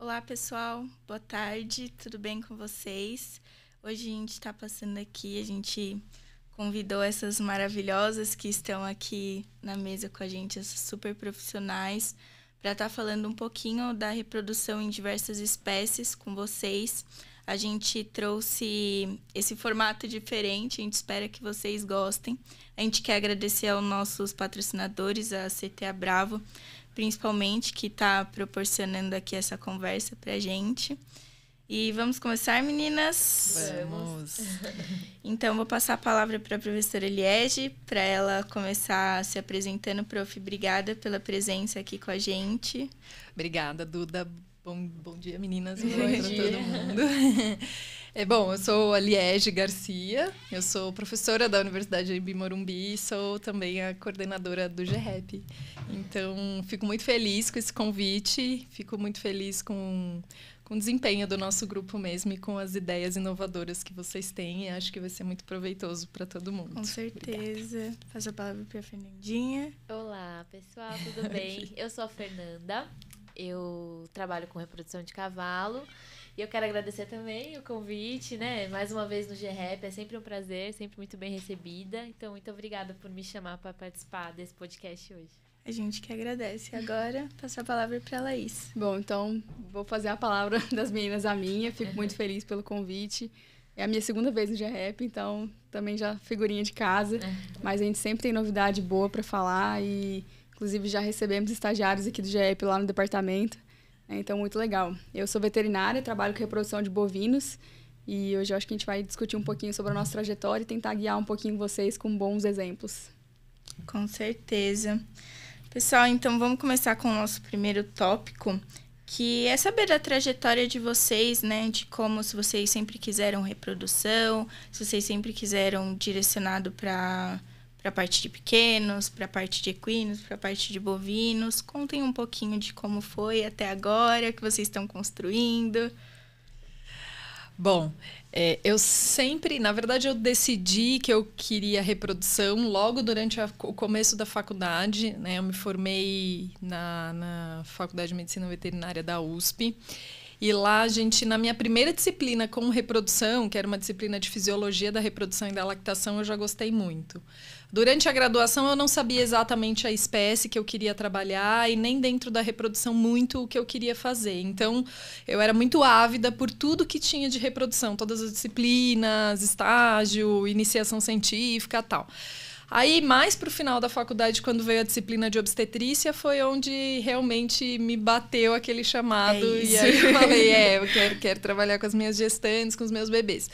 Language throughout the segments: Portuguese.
Olá, pessoal. Boa tarde. Tudo bem com vocês? Hoje a gente está passando aqui, a gente convidou essas maravilhosas que estão aqui na mesa com a gente, essas super profissionais, para estar falando um pouquinho da reprodução em diversas espécies com vocês. A gente trouxe esse formato diferente, a gente espera que vocês gostem. A gente quer agradecer aos nossos patrocinadores, a CTA Bravo, principalmente, que está proporcionando aqui essa conversa para a gente. E vamos começar, meninas? Vamos! Então, vou passar a palavra para a professora Liege, para ela começar se apresentando. Prof, obrigada pela presença aqui com a gente. Obrigada, Duda. Bom dia, meninas. Bom dia para todo mundo. Bom, eu sou a Liege Garcia, eu sou professora da Universidade de Morumbi e sou também a coordenadora do GREP. Então, fico muito feliz com esse convite, fico muito feliz com o desempenho do nosso grupo mesmo e com as ideias inovadoras que vocês têm. E acho que vai ser muito proveitoso para todo mundo. Com certeza. Obrigada. Passo a palavra para a Fernandinha. Olá, pessoal, tudo bem? Eu sou a Fernanda, eu trabalho com reprodução de cavalo. E eu quero agradecer também o convite, né? Mais uma vez no GREP, é sempre um prazer, sempre muito bem recebida. Então, muito obrigada por me chamar para participar desse podcast hoje. A gente que agradece. Agora, passo a palavra para a Laís. Bom, então, vou fazer a palavra das meninas a minha. Fico muito feliz pelo convite. É a minha segunda vez no GREP, então também já figurinha de casa. Mas a gente sempre tem novidade boa para falar e, inclusive, já recebemos estagiários aqui do GREP lá no departamento. Então, muito legal. Eu sou veterinária, trabalho com reprodução de bovinos e hoje eu acho que a gente vai discutir um pouquinho sobre a nossa trajetória e tentar guiar um pouquinho vocês com bons exemplos. Com certeza. Pessoal, então vamos começar com o nosso primeiro tópico, que é saber da trajetória de vocês, né? De como, se vocês sempre quiseram reprodução, se vocês sempre quiseram direcionado para a parte de pequenos, para a parte de equinos, para a parte de bovinos. Contem um pouquinho de como foi até agora, que vocês estão construindo. Bom, eu sempre, na verdade, eu decidi que eu queria reprodução logo durante o começo da faculdade, né? Eu me formei na Faculdade de Medicina Veterinária da USP. E lá, na minha primeira disciplina com reprodução, que era uma disciplina de fisiologia da reprodução e da lactação, eu já gostei muito. Durante a graduação, eu não sabia exatamente a espécie que eu queria trabalhar e nem dentro da reprodução muito o que eu queria fazer. Então, eu era muito ávida por tudo que tinha de reprodução, todas as disciplinas, estágio, iniciação científica e tal. Aí, mais para o final da faculdade, quando veio a disciplina de obstetrícia, foi onde realmente me bateu aquele chamado. E aí eu falei, eu quero trabalhar com as minhas gestantes, com os meus bebês.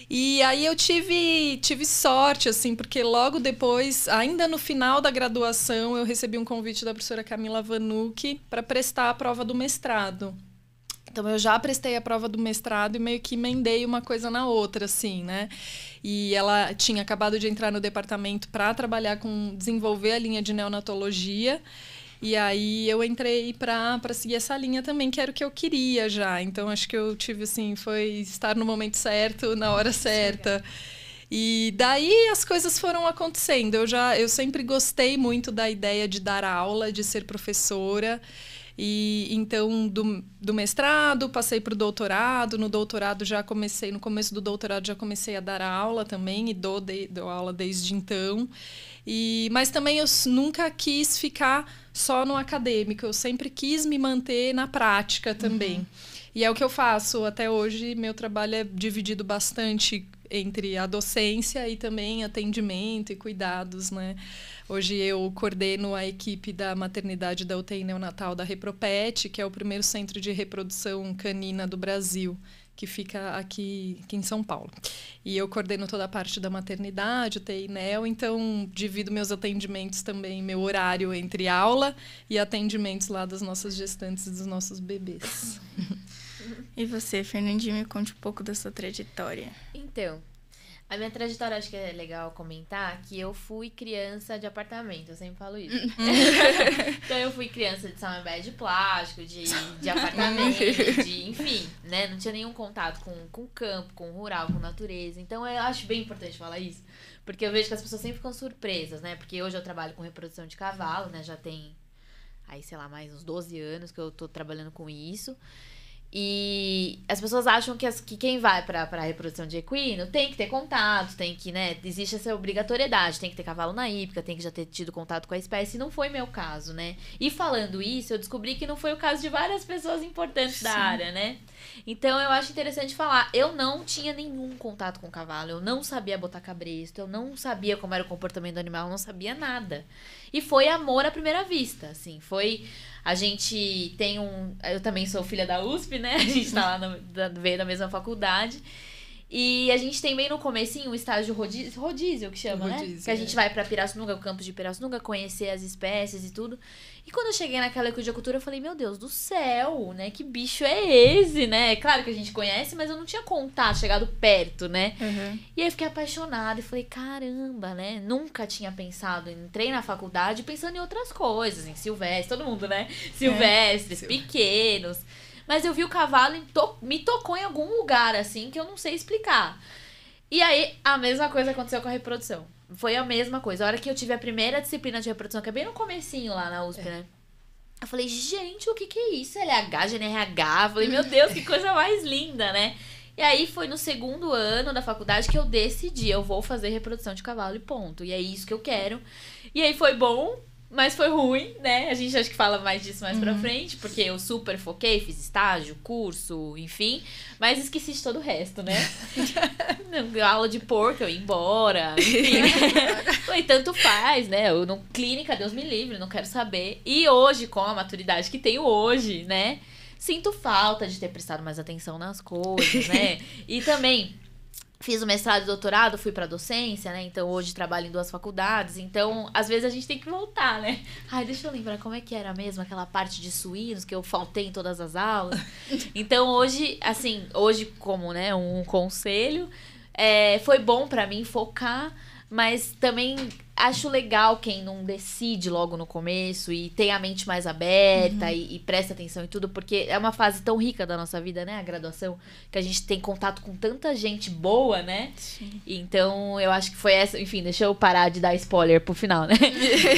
E aí eu tive sorte, assim, porque logo depois, ainda no final da graduação, eu recebi um convite da professora Camila Vanucchi para prestar a prova do mestrado. Então, eu já prestei a prova do mestrado e meio que emendei uma coisa na outra, assim, né? E ela tinha acabado de entrar no departamento para trabalhar desenvolver a linha de neonatologia. E aí eu entrei para seguir essa linha também, que era o que eu queria já. Então, acho que eu tive, assim, foi estar no momento certo, na hora certa. E daí as coisas foram acontecendo. Eu sempre gostei muito da ideia de dar aula, de ser professora. E então, do mestrado, passei para o doutorado. No doutorado no começo do doutorado já comecei a dar aula também e dou aula desde então. Mas também eu nunca quis ficar só no acadêmico, eu sempre quis me manter na prática também. E é o que eu faço até hoje. Meu trabalho é dividido bastante entre a docência e também atendimento e cuidados, né? Hoje eu coordeno a equipe da maternidade da UTI neonatal da Repropet, que é o primeiro centro de reprodução canina do Brasil, que fica aqui em São Paulo. E eu coordeno toda a parte da maternidade, UTI neo, então divido meus atendimentos também, meu horário entre aula e atendimentos lá das nossas gestantes e dos nossos bebês. E você, Fernandinha, me conte um pouco da sua trajetória. Então, a minha trajetória, acho que é legal comentar que eu fui criança de apartamento, eu sempre falo isso. Então, eu fui criança de samambaia de plástico, de apartamento, enfim, né? Não tinha nenhum contato com o campo, com o rural, com natureza. Então, eu acho bem importante falar isso, porque eu vejo que as pessoas sempre ficam surpresas, né? Porque hoje eu trabalho com reprodução de cavalo, né? Já tem aí, sei lá, mais uns 12 anos que eu tô trabalhando com isso. E as pessoas acham que quem vai pra reprodução de equino tem que ter contato, tem que, né, existe essa obrigatoriedade, tem que ter cavalo na hípica, tem que já ter tido contato com a espécie, e não foi meu caso, né? E falando isso, eu descobri que não foi o caso de várias pessoas importantes da área, né? Então, eu acho interessante falar, eu não tinha nenhum contato com o cavalo, eu não sabia botar cabresto, eu não sabia como era o comportamento do animal, eu não sabia nada. E foi amor à primeira vista, assim, foi... A gente tem eu também sou filha da USP, né? A gente tá lá veio da mesma faculdade. E a gente tem bem no comecinho um estágio rodízio que chama, rodízio, né? Que a gente vai pra Pirassununga, o campus de Pirassununga, conhecer as espécies e tudo. E quando eu cheguei naquela equidicultura, eu falei, meu Deus do céu, né? Que bicho é esse, né? Claro que a gente conhece, mas eu não tinha contato, chegado perto, né? Uhum. E aí eu fiquei apaixonada e falei, caramba, né? Nunca tinha pensado, entrei na faculdade pensando em outras coisas, em silvestres, todo mundo, né? Silvestres, pequenos. Mas eu vi o cavalo e me tocou em algum lugar, assim, que eu não sei explicar. E aí, a mesma coisa aconteceu com a reprodução. Foi a mesma coisa. A hora que eu tive a primeira disciplina de reprodução, que é bem no comecinho lá na USP, né? Eu falei, gente, o que é isso? LH, GNRH. Eu falei, meu Deus, que coisa mais linda, né? E aí, foi no segundo ano da faculdade que eu decidi, eu vou fazer reprodução de cavalo e ponto. E é isso que eu quero. E aí, foi bom... Mas foi ruim, né? A gente acho que fala mais disso mais pra frente, porque eu super foquei, fiz estágio, curso, enfim. Mas esqueci de todo o resto, né? Aula de porco, eu ia embora, enfim. Falei, tanto faz, né? Eu não, clínica, Deus me livre, não quero saber. E hoje, com a maturidade que tenho hoje, né? Sinto falta de ter prestado mais atenção nas coisas, né? E também... Fiz o mestrado e doutorado, fui pra docência, né? Então, hoje trabalho em 2 faculdades. Então, às vezes a gente tem que voltar, né? Ai, deixa eu lembrar como é que era mesmo aquela parte de suínos que eu faltei em todas as aulas. Então, hoje, assim, como, né, um conselho, foi bom pra mim focar, mas também acho legal quem não decide logo no começo e tem a mente mais aberta e presta atenção em tudo, porque é uma fase tão rica da nossa vida, né? A graduação, que a gente tem contato com tanta gente boa, né? Sim. Então, eu acho que foi essa... Enfim, deixa eu parar de dar spoiler pro final, né?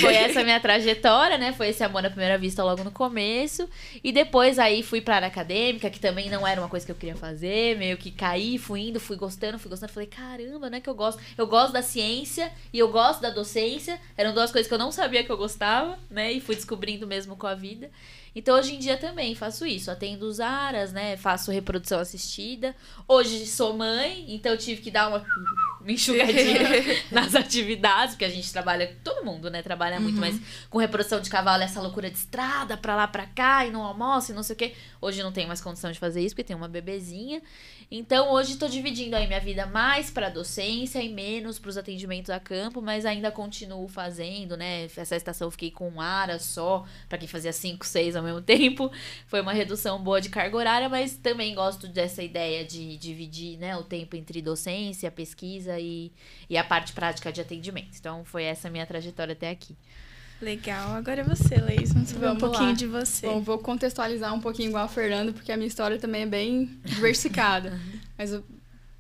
Foi essa a minha trajetória, né? Foi esse amor à primeira vista logo no começo. E depois aí fui pra área acadêmica, que também não era uma coisa que eu queria fazer. Meio que caí, fui indo, fui gostando. Falei, caramba, né? Que eu gosto. Eu gosto da ciência e eu gosto da docência. Eram 2 coisas que eu não sabia que eu gostava, né? E fui descobrindo mesmo com a vida. Então, hoje em dia também faço isso. Atendo os aras, né? Faço reprodução assistida. Hoje sou mãe, então eu tive que dar uma enxugadinha nas atividades, porque a gente trabalha, todo mundo, né? Trabalha muito, mas com reprodução de cavalo, essa loucura de estrada, pra lá, pra cá, e não almoço, e não sei o quê. Hoje não tenho mais condição de fazer isso, porque tenho uma bebezinha. Então, hoje tô dividindo aí minha vida mais pra docência e menos pros atendimentos a campo, mas ainda continuo fazendo, né? Essa estação eu fiquei com um ara só, pra quem fazia 5, 6 ao mesmo tempo. Foi uma redução boa de carga horária, mas também gosto dessa ideia de dividir, né, o tempo entre docência, pesquisa e a parte prática de atendimento. Então, foi essa a minha trajetória até aqui. Legal. Agora é você, Laís. Vamos saber um pouquinho de você. Bom, vou contextualizar um pouquinho igual a Fernanda, porque a minha história também é bem diversificada. Mas,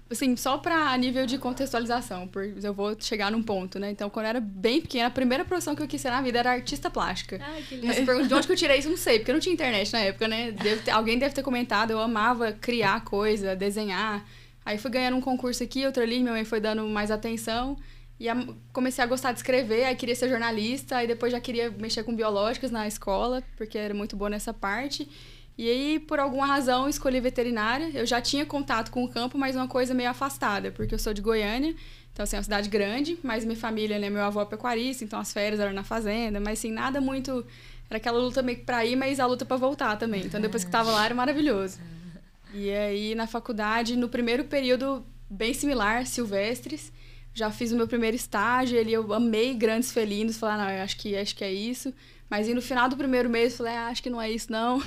assim, só para nível de contextualização, porque eu vou chegar num ponto, né? Então, quando eu era bem pequena, a primeira profissão que eu quis ser na vida era artista plástica. Ai, que lindo. Mas você pergunta de onde que eu tirei isso, eu não sei, porque eu não tinha internet na época, né? Alguém deve ter comentado, eu amava criar coisa, desenhar. Aí fui ganhando um concurso aqui, outro ali, minha mãe foi dando mais atenção. E comecei a gostar de escrever, aí queria ser jornalista, aí depois já queria mexer com biológicas na escola, porque era muito boa nessa parte. E aí, por alguma razão, escolhi veterinária. Eu já tinha contato com o campo, mas uma coisa meio afastada, porque eu sou de Goiânia, então, assim, é uma cidade grande, mas minha família, né, meu avô é pecuarista, então as férias eram na fazenda, mas, assim, nada muito... Era aquela luta meio que pra ir, mas a luta pra voltar também. Então, depois que tava lá, era maravilhoso. E aí, na faculdade, no primeiro período, bem similar, silvestres, já fiz o meu primeiro estágio, eu amei grandes felinos, falei, não, eu acho que é isso. Mas aí no final do primeiro mês, falei, acho que não é isso, não.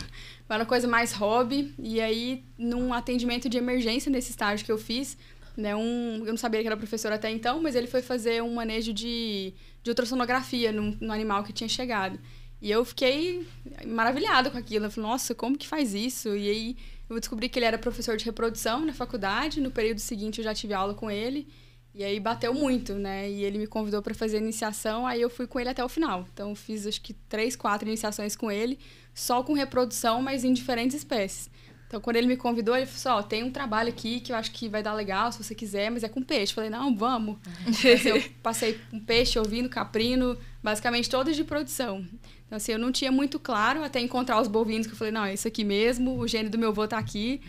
Era uma coisa mais hobby. E aí, num atendimento de emergência nesse estágio que eu fiz, né, eu não sabia que era professor até então, mas ele foi fazer um manejo de ultrassonografia no animal que tinha chegado. E eu fiquei maravilhada com aquilo. Eu falei, nossa, como que faz isso? E aí, eu descobri que ele era professor de reprodução na faculdade. No período seguinte, eu já tive aula com ele. E aí bateu muito, né? E ele me convidou para fazer a iniciação, aí eu fui com ele até o final. Então, eu fiz acho que 3, 4 iniciações com ele, só com reprodução, mas em diferentes espécies. Então, quando ele me convidou, ele falou assim, tem um trabalho aqui que eu acho que vai dar legal, se você quiser, mas é com peixe. Eu falei, não, vamos. Assim, eu passei com peixe, ovino, caprino, basicamente todos de produção. Então, assim, eu não tinha muito claro até encontrar os bovinos, que eu falei, não, é isso aqui mesmo, o gene do meu avô tá aqui.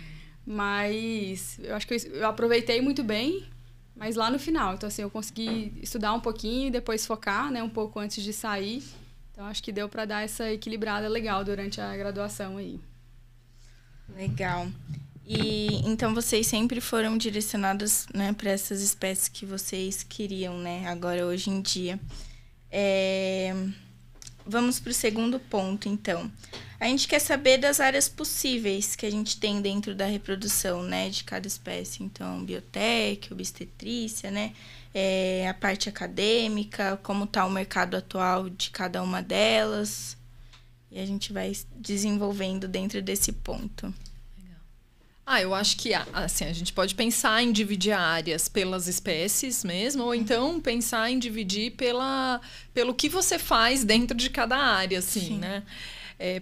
Mas eu acho que eu aproveitei muito bem, mas lá no final. Então, assim, eu consegui estudar um pouquinho e depois focar, né, um pouco antes de sair. Então, acho que deu para dar essa equilibrada legal durante a graduação aí. Legal. E então vocês sempre foram direcionados, né, para essas espécies que vocês queriam, né, agora hoje em dia. Vamos para o segundo ponto, então. A gente quer saber das áreas possíveis que a gente tem dentro da reprodução, né, de cada espécie. Então, biotec, obstetrícia, né, a parte acadêmica, como está o mercado atual de cada uma delas. E a gente vai desenvolvendo dentro desse ponto. Eu acho que assim, a gente pode pensar em dividir áreas pelas espécies mesmo, ou então pensar em dividir pelo que você faz dentro de cada área, assim, sim, né?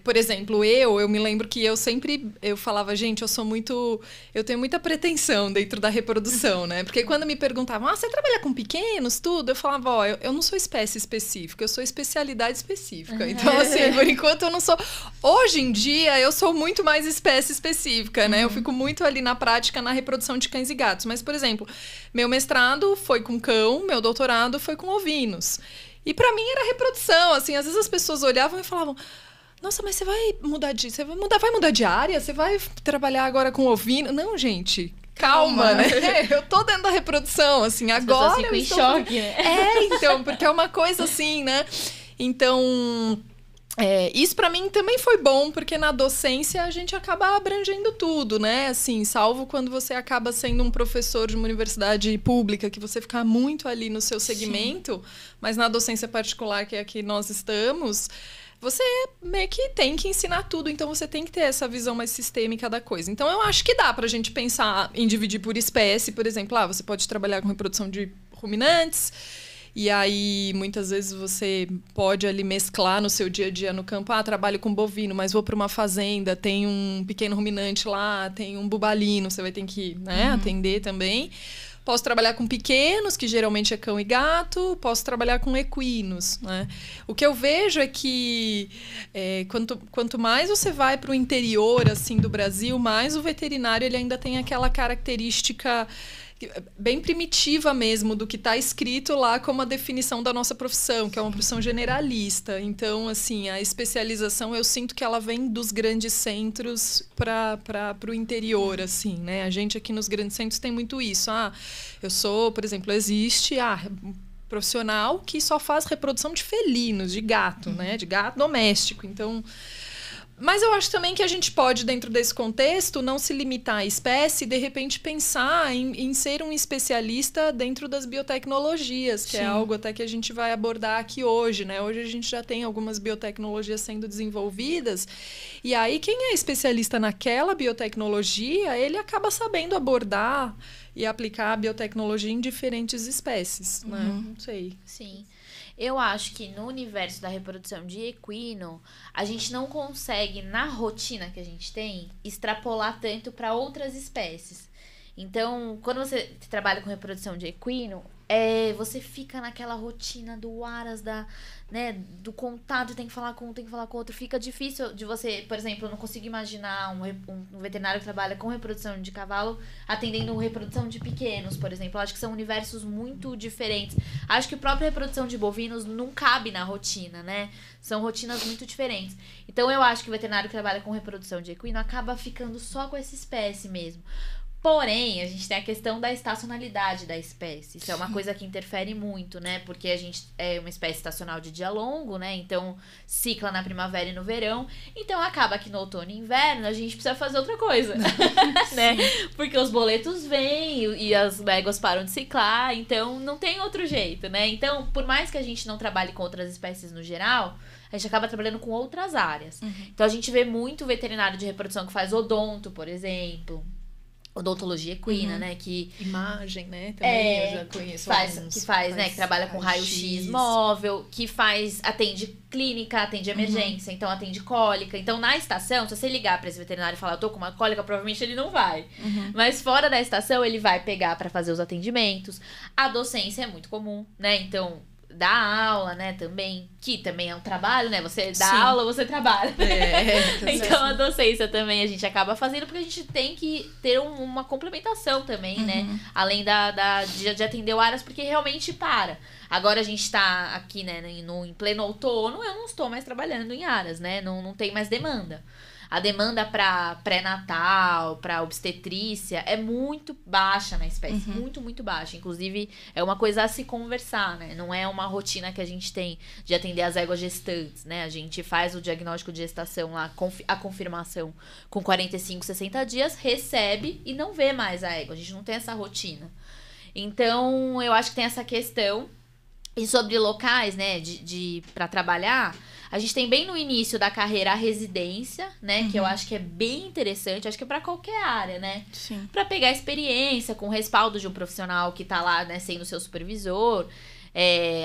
Por exemplo, eu me lembro que eu falava, gente, eu tenho muita pretensão dentro da reprodução, né? Porque quando me perguntavam, você trabalha com pequenos, tudo? Eu falava, eu não sou espécie específica, eu sou especialidade específica. Então, assim, por enquanto eu não sou... Hoje em dia, eu sou muito mais espécie específica, né? Eu fico muito ali na prática, na reprodução de cães e gatos. Mas, por exemplo, meu mestrado foi com cão, meu doutorado foi com ovinos. E pra mim era reprodução, assim, às vezes as pessoas olhavam e falavam... Nossa, mas você vai mudar de área? Você vai trabalhar agora com ovino? Não, gente, calma, né? Eu tô dentro da reprodução, assim, agora... As pessoas ficam em choque, né? Então, porque é uma coisa assim, né? Então, isso pra mim também foi bom, porque na docência a gente acaba abrangendo tudo, né? Assim, salvo quando você acaba sendo um professor de uma universidade pública, que você fica muito ali no seu segmento, sim, mas na docência particular, que é a que nós estamos... Você meio que tem que ensinar tudo, então você tem que ter essa visão mais sistêmica da coisa. Então, eu acho que dá pra gente pensar em dividir por espécie, por exemplo, você pode trabalhar com reprodução de ruminantes, e aí, muitas vezes, você pode ali mesclar no seu dia a dia no campo, trabalho com bovino, mas vou para uma fazenda, tem um pequeno ruminante lá, tem um bubalino, você vai ter que, né, atender também. Posso trabalhar com pequenos, que geralmente é cão e gato. Posso trabalhar com equinos, né? O que eu vejo é que quanto mais você vai para o interior assim, do Brasil, mais o veterinário ele ainda tem aquela característica bem primitiva mesmo do que está escrito lá como a definição da nossa profissão, que é uma profissão generalista. Então, assim, a especialização eu sinto que ela vem dos grandes centros para o interior, assim, né? A gente aqui nos grandes centros tem muito isso. Eu sou, por exemplo, existe profissional que só faz reprodução de felinos, de gato, né? De gato doméstico. Então... Mas eu acho também que a gente pode, dentro desse contexto, não se limitar à espécie e, de repente, pensar em ser um especialista dentro das biotecnologias, que sim, é algo até que a gente vai abordar aqui hoje, né? Hoje a gente já tem algumas biotecnologias sendo desenvolvidas e aí quem é especialista naquela biotecnologia, ele acaba sabendo abordar e aplicar a biotecnologia em diferentes espécies, né? Não sei. Sim. Eu acho que no universo da reprodução de equino, a gente não consegue, na rotina que a gente tem, extrapolar tanto para outras espécies. Então, quando você trabalha com reprodução de equino, você fica naquela rotina do aras, do contato, tem que falar com um, tem que falar com outro. Fica difícil de você, por exemplo, eu não consigo imaginar um veterinário que trabalha com reprodução de cavalo atendendo reprodução de pequenos, por exemplo. Eu acho que são universos muito diferentes. Acho que a própria reprodução de bovinos não cabe na rotina, né? São rotinas muito diferentes. Então, eu acho que o veterinário que trabalha com reprodução de equino acaba ficando só com essa espécie mesmo. Porém, a gente tem a questão da estacionalidade da espécie. Isso é uma coisa que interfere muito, né? Porque a gente é uma espécie estacional de dia longo, né? Então, cicla na primavera e no verão. Então, acaba que no outono e inverno a gente precisa fazer outra coisa, né? Porque os boletos vêm e as éguas param de ciclar. Então, não tem outro jeito, né? Então, por mais que a gente não trabalhe com outras espécies no geral, a gente acaba trabalhando com outras áreas. Então, a gente vê muito veterinário de reprodução que faz odonto, por exemplo. odontologia equina, né? Que imagem, né? Também eu já conheço que faz, né? Que trabalha com raio-x móvel, que atende clínica, atende emergência, então atende cólica. Então, na estação, se você ligar pra esse veterinário e falar, eu tô com uma cólica, provavelmente ele não vai. Mas fora da estação, ele vai pegar pra fazer os atendimentos. A docência é muito comum, né? Então, dá aula, né, também, que também é um trabalho, né, você dá aula, você trabalha. Então, a docência também a gente acaba fazendo, porque a gente tem que ter uma complementação também, né, além de atender o Aras, porque realmente para. Agora a gente tá aqui, né, em pleno outono, eu não estou mais trabalhando em Aras, né, não tem mais demanda. A demanda para pré-natal, para obstetrícia é muito baixa na espécie, muito, muito baixa. Inclusive, é uma coisa a se conversar, né? Não é uma rotina que a gente tem de atender as éguas gestantes, né? A gente faz o diagnóstico de gestação lá, a confirmação com 45, 60 dias, recebe e não vê mais a égua. A gente não tem essa rotina. Então, eu acho que tem essa questão. E sobre locais, né, para trabalhar, a gente tem bem no início da carreira a residência, né, que eu acho que é bem interessante, acho que é para qualquer área, né? Sim. Para pegar experiência com o respaldo de um profissional que tá lá, né, sendo seu supervisor.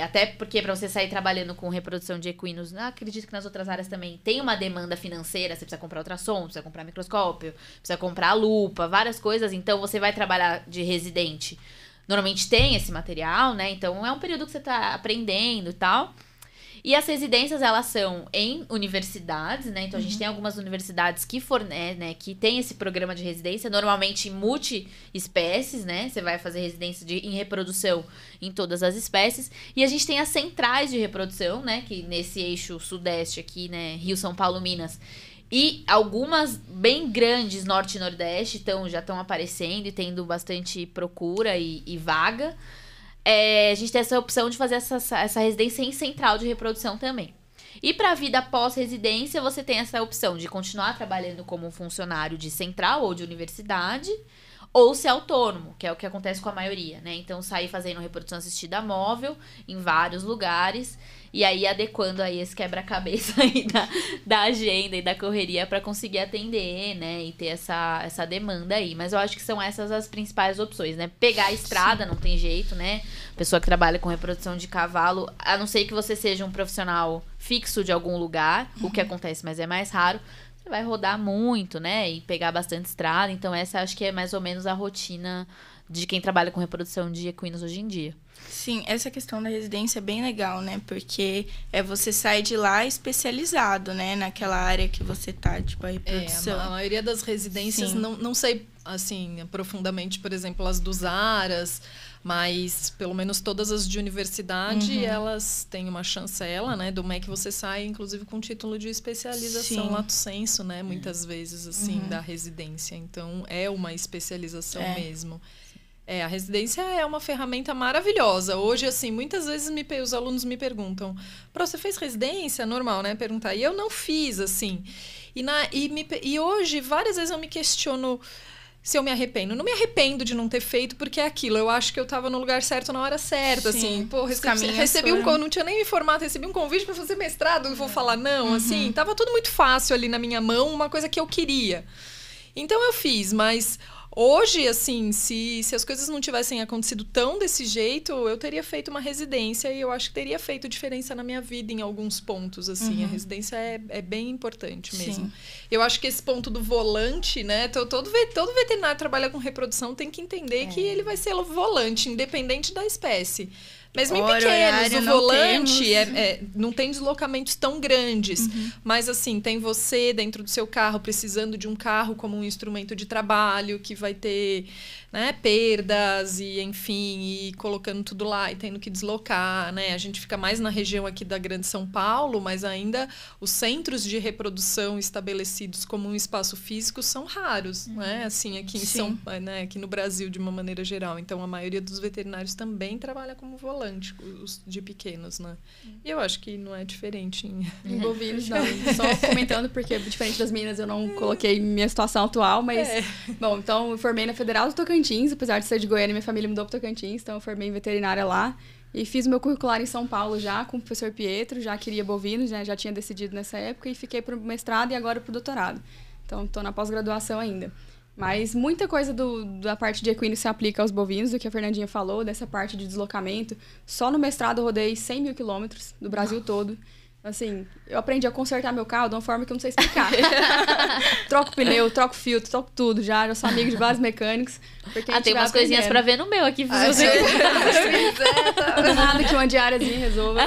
Até porque para você sair trabalhando com reprodução de equinos, acredito que nas outras áreas também tem uma demanda financeira, você precisa comprar ultrassom, precisa comprar microscópio, precisa comprar lupa, várias coisas, então você vai trabalhar de residente. Normalmente tem esse material, né? Então, é um período que você tá aprendendo e tal. E as residências, elas são em universidades, né? Então, a gente tem algumas universidades que fornecem, né? Que tem esse programa de residência, normalmente multi-espécies, né? Você vai fazer residência em reprodução em todas as espécies. E a gente tem as centrais de reprodução, né? Que nesse eixo sudeste aqui, né? Rio, São Paulo, Minas. E algumas bem grandes, norte e nordeste, já estão aparecendo e tendo bastante procura e vaga. A gente tem essa opção de fazer essa residência em central de reprodução também. E para a vida pós-residência, você tem essa opção de continuar trabalhando como funcionário de central ou de universidade, ou ser autônomo, que é o que acontece com a maioria, né? Então, sair fazendo reprodução assistida móvel em vários lugares e aí adequando aí esse quebra-cabeça aí da agenda e da correria para conseguir atender, né? E ter essa demanda aí. Mas eu acho que são essas as principais opções, né? Pegar a estrada, não tem jeito, né? Pessoa que trabalha com reprodução de cavalo, a não ser que você seja um profissional fixo de algum lugar, o que acontece, mas é mais raro. Você vai rodar muito, né? E pegar bastante estrada. Então, essa acho que é mais ou menos a rotina de quem trabalha com reprodução de equinos hoje em dia. Sim, essa questão da residência é bem legal, né? Porque você sai de lá especializado, né? Naquela área que você tá, tipo, a reprodução. A maioria das residências, não sei, assim, profundamente, por exemplo, as dos Aras, mas pelo menos todas as de universidade, elas têm uma chancela, né? Do MEC você sai, inclusive, com título de especialização lato sensu, né? Muitas vezes, assim, da residência. Então, é uma especialização mesmo. A residência é uma ferramenta maravilhosa. Hoje, assim, muitas vezes os alunos me perguntam, você fez residência? Normal, né? Perguntar. E eu não fiz, assim. E hoje, várias vezes eu me questiono se eu me arrependo. Não me arrependo de não ter feito, porque é aquilo. Eu acho que eu estava no lugar certo na hora certa, assim. Pô, recebi não tinha nem me informado, recebi um convite para fazer mestrado, eu vou falar não, assim. Tava tudo muito fácil ali na minha mão, uma coisa que eu queria. Então, eu fiz, mas hoje, assim, se as coisas não tivessem acontecido tão desse jeito, eu teria feito uma residência e eu acho que teria feito diferença na minha vida em alguns pontos, assim. A residência é bem importante mesmo. Sim. Eu acho que esse ponto do volante, né? Todo veterinário que trabalha com reprodução tem que entender que ele vai ser volante, independente da espécie. Mesmo em pequenos, o volante não tem deslocamentos tão grandes. Mas, assim, tem você dentro do seu carro, precisando de um carro como um instrumento de trabalho, que vai ter, né, perdas e, enfim, e colocando tudo lá e tendo que deslocar, né? A gente fica mais na região aqui da Grande São Paulo, mas ainda os centros de reprodução estabelecidos como um espaço físico são raros, né? Assim, aqui aqui no Brasil, de uma maneira geral. Então, a maioria dos veterinários também trabalha como volante. Os de pequenos, né? E eu acho que não é diferente em bovinos, não. Só comentando, porque diferente das meninas, eu não coloquei minha situação atual, mas... Bom, então eu formei na Federal do Tocantins, apesar de ser de Goiânia, minha família mudou para Tocantins, então eu formei em veterinária lá. E fiz o meu curricular em São Paulo já, com o professor Pietro, já queria bovinos, né? Já tinha decidido nessa época, e fiquei para o mestrado e agora para o doutorado. Então, estou na pós-graduação ainda. Mas muita coisa da parte de equino se aplica aos bovinos, do que a Fernandinha falou, dessa parte de deslocamento. Só no mestrado eu rodei 100 mil quilômetros do Brasil todo. Assim, eu aprendi a consertar meu carro de uma forma que eu não sei explicar. Troco pneu, troco filtro, troco tudo já. Eu sou amiga de vários mecânicos. Tem umas coisinhas pra ver no meu aqui. Nada que uma diáriazinha resolva.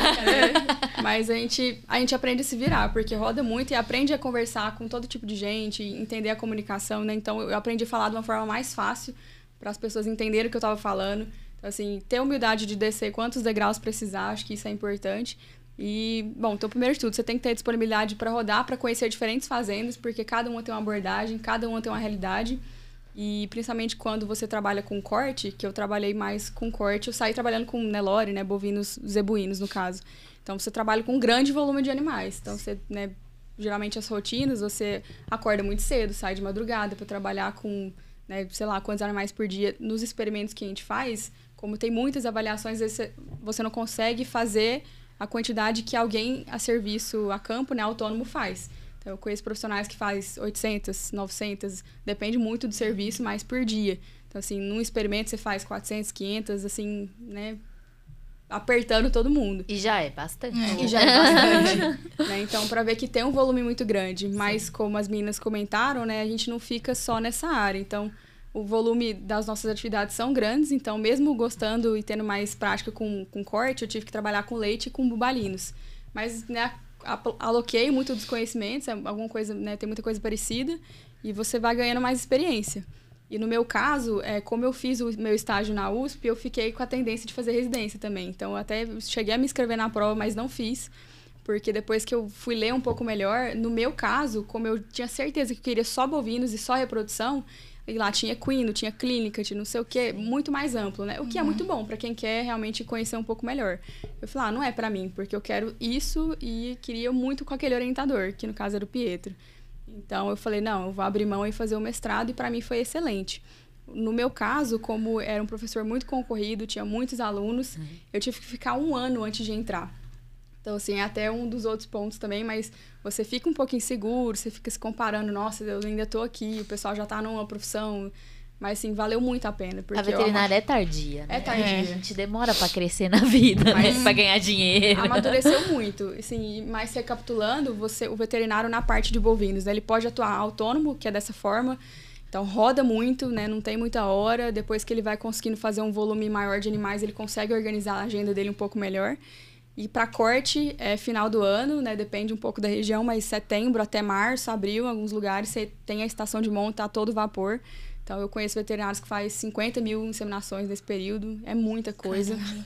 Mas a gente aprende a se virar, porque roda muito e aprende a conversar com todo tipo de gente, entender a comunicação, né? Então, eu aprendi a falar de uma forma mais fácil para as pessoas entenderem o que eu tava falando. Então, assim, ter humildade de descer quantos degraus precisar, acho que isso é importante. E, bom, então, primeiro de tudo, você tem que ter disponibilidade para rodar, para conhecer diferentes fazendas, porque cada uma tem uma abordagem, cada uma tem uma realidade. E, principalmente, quando você trabalha com corte, que eu trabalhei mais com corte, eu saí trabalhando com Nelore, né, bovinos zebuínos, no caso. Então, você trabalha com um grande volume de animais. Então, você, né, geralmente, as rotinas, você acorda muito cedo, sai de madrugada para trabalhar com, né, sei lá, quantos animais por dia. Nos experimentos que a gente faz, como tem muitas avaliações, às vezes você não consegue fazer a quantidade que alguém a serviço a campo, né, autônomo faz. Então, eu conheço profissionais que faz 800, 900, depende muito do serviço, mas por dia. Então, assim, num experimento você faz 400, 500, assim, né, apertando todo mundo. E já é bastante. E já é bastante. Né? Então, para ver que tem um volume muito grande. Mas, como as meninas comentaram, né, a gente não fica só nessa área. Então, o volume das nossas atividades são grandes, então mesmo gostando e tendo mais prática com corte, eu tive que trabalhar com leite e com bubalinos. Mas, né, aloquei muito dos conhecimentos, alguma coisa, né, tem muita coisa parecida, e você vai ganhando mais experiência. E no meu caso, como eu fiz o meu estágio na USP, eu fiquei com a tendência de fazer residência também. Então, eu até cheguei a me inscrever na prova, mas não fiz, porque depois que eu fui ler um pouco melhor, no meu caso, como eu tinha certeza que eu queria só bovinos e só reprodução, e lá tinha equino, tinha clínica, tinha não sei o quê, muito mais amplo, né? O que é muito bom para quem quer realmente conhecer um pouco melhor. Eu falei, não é para mim, porque eu quero isso e queria muito com aquele orientador, que no caso era o Pietro. Então, eu falei, não, eu vou abrir mão e fazer o mestrado, e para mim foi excelente. No meu caso, como era um professor muito concorrido, tinha muitos alunos, eu tive que ficar 1 ano antes de entrar. Então, assim, é até um dos outros pontos também, mas você fica um pouco inseguro, você fica se comparando, nossa, eu ainda tô aqui, o pessoal já tá numa profissão, mas, assim, valeu muito a pena. Porque a veterinária é tardia, né? É tardia. A gente demora pra crescer na vida, mas, né? Pra ganhar dinheiro. Amadureceu muito, assim, mas recapitulando, o veterinário na parte de bovinos, né, ele pode atuar autônomo, que é dessa forma, então roda muito, né, não tem muita hora, depois que ele vai conseguindo fazer um volume maior de animais, ele consegue organizar a agenda dele um pouco melhor. E para corte, é final do ano, né? Depende um pouco da região, mas setembro até março, abril, em alguns lugares, você tem a estação de monta a todo vapor. Então, eu conheço veterinários que fazem 50 mil inseminações nesse período. É muita coisa. Caramba.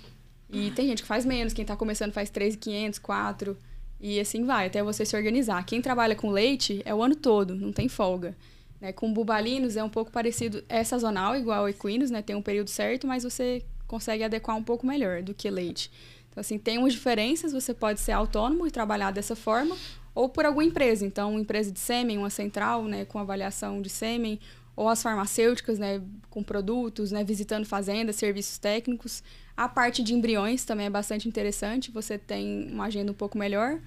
E tem gente que faz menos. Quem está começando faz 3.500, 4. E assim vai, até você se organizar. Quem trabalha com leite é o ano todo, não tem folga. Né? Com bubalinos é um pouco parecido, é sazonal, igual ao equinos, né? Tem um período certo, mas você consegue adequar um pouco melhor do que leite. Então, assim, tem umas diferenças, você pode ser autônomo e trabalhar dessa forma, ou por alguma empresa. Então, uma empresa de sêmen, uma central, né, com avaliação de sêmen, ou as farmacêuticas, né, com produtos, né, visitando fazendas, serviços técnicos. A parte de embriões também é bastante interessante, você tem uma agenda um pouco melhor,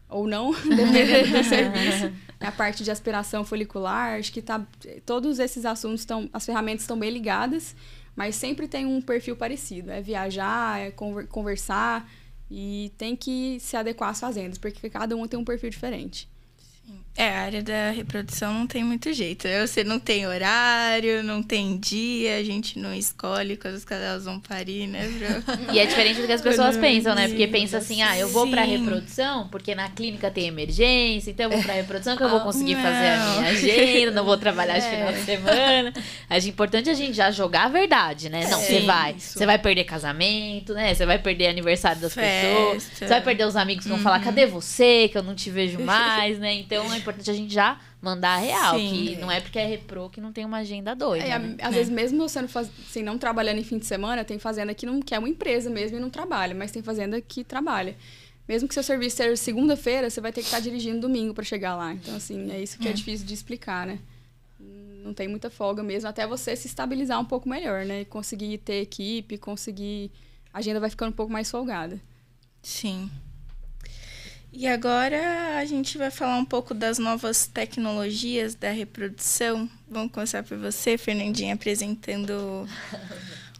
ou não, dependendo do serviço. A parte de aspiração folicular, acho que todos esses assuntos, as ferramentas estão bem ligadas, mas sempre tem um perfil parecido. É viajar, é conversar, e tem que se adequar às fazendas, porque cada um tem um perfil diferente. A área da reprodução não tem muito jeito. Você não tem horário, não tem dia, a gente não escolhe quando os casais vão parir, né, bro? E é diferente do que as pessoas pensam, né? Porque pensa assim, eu vou pra reprodução porque na clínica tem emergência, então eu vou pra reprodução que eu vou conseguir fazer a minha agenda, não vou trabalhar de final de semana. Acho importante a gente já jogar a verdade, né? Não, você vai perder casamento, né? Você vai perder aniversário das pessoas, você vai perder os amigos que vão falar, cadê você? Que eu não te vejo mais, né? Então é importante a gente já mandar a real, que não é porque é repro que não tem uma agenda doida. Né? Às vezes, mesmo você não trabalhando em fim de semana, tem fazenda que não quer uma empresa mesmo e não trabalha, mas tem fazenda que trabalha. Mesmo que seu serviço seja segunda-feira, você vai ter que estar dirigindo domingo para chegar lá. Então, assim, é isso que é difícil de explicar, né? Não tem muita folga mesmo, até você se estabilizar um pouco melhor, né? E conseguir ter equipe, a agenda vai ficando um pouco mais folgada. Sim. E agora a gente vai falar um pouco das novas tecnologias da reprodução. Vamos começar por você, Fernandinha, apresentando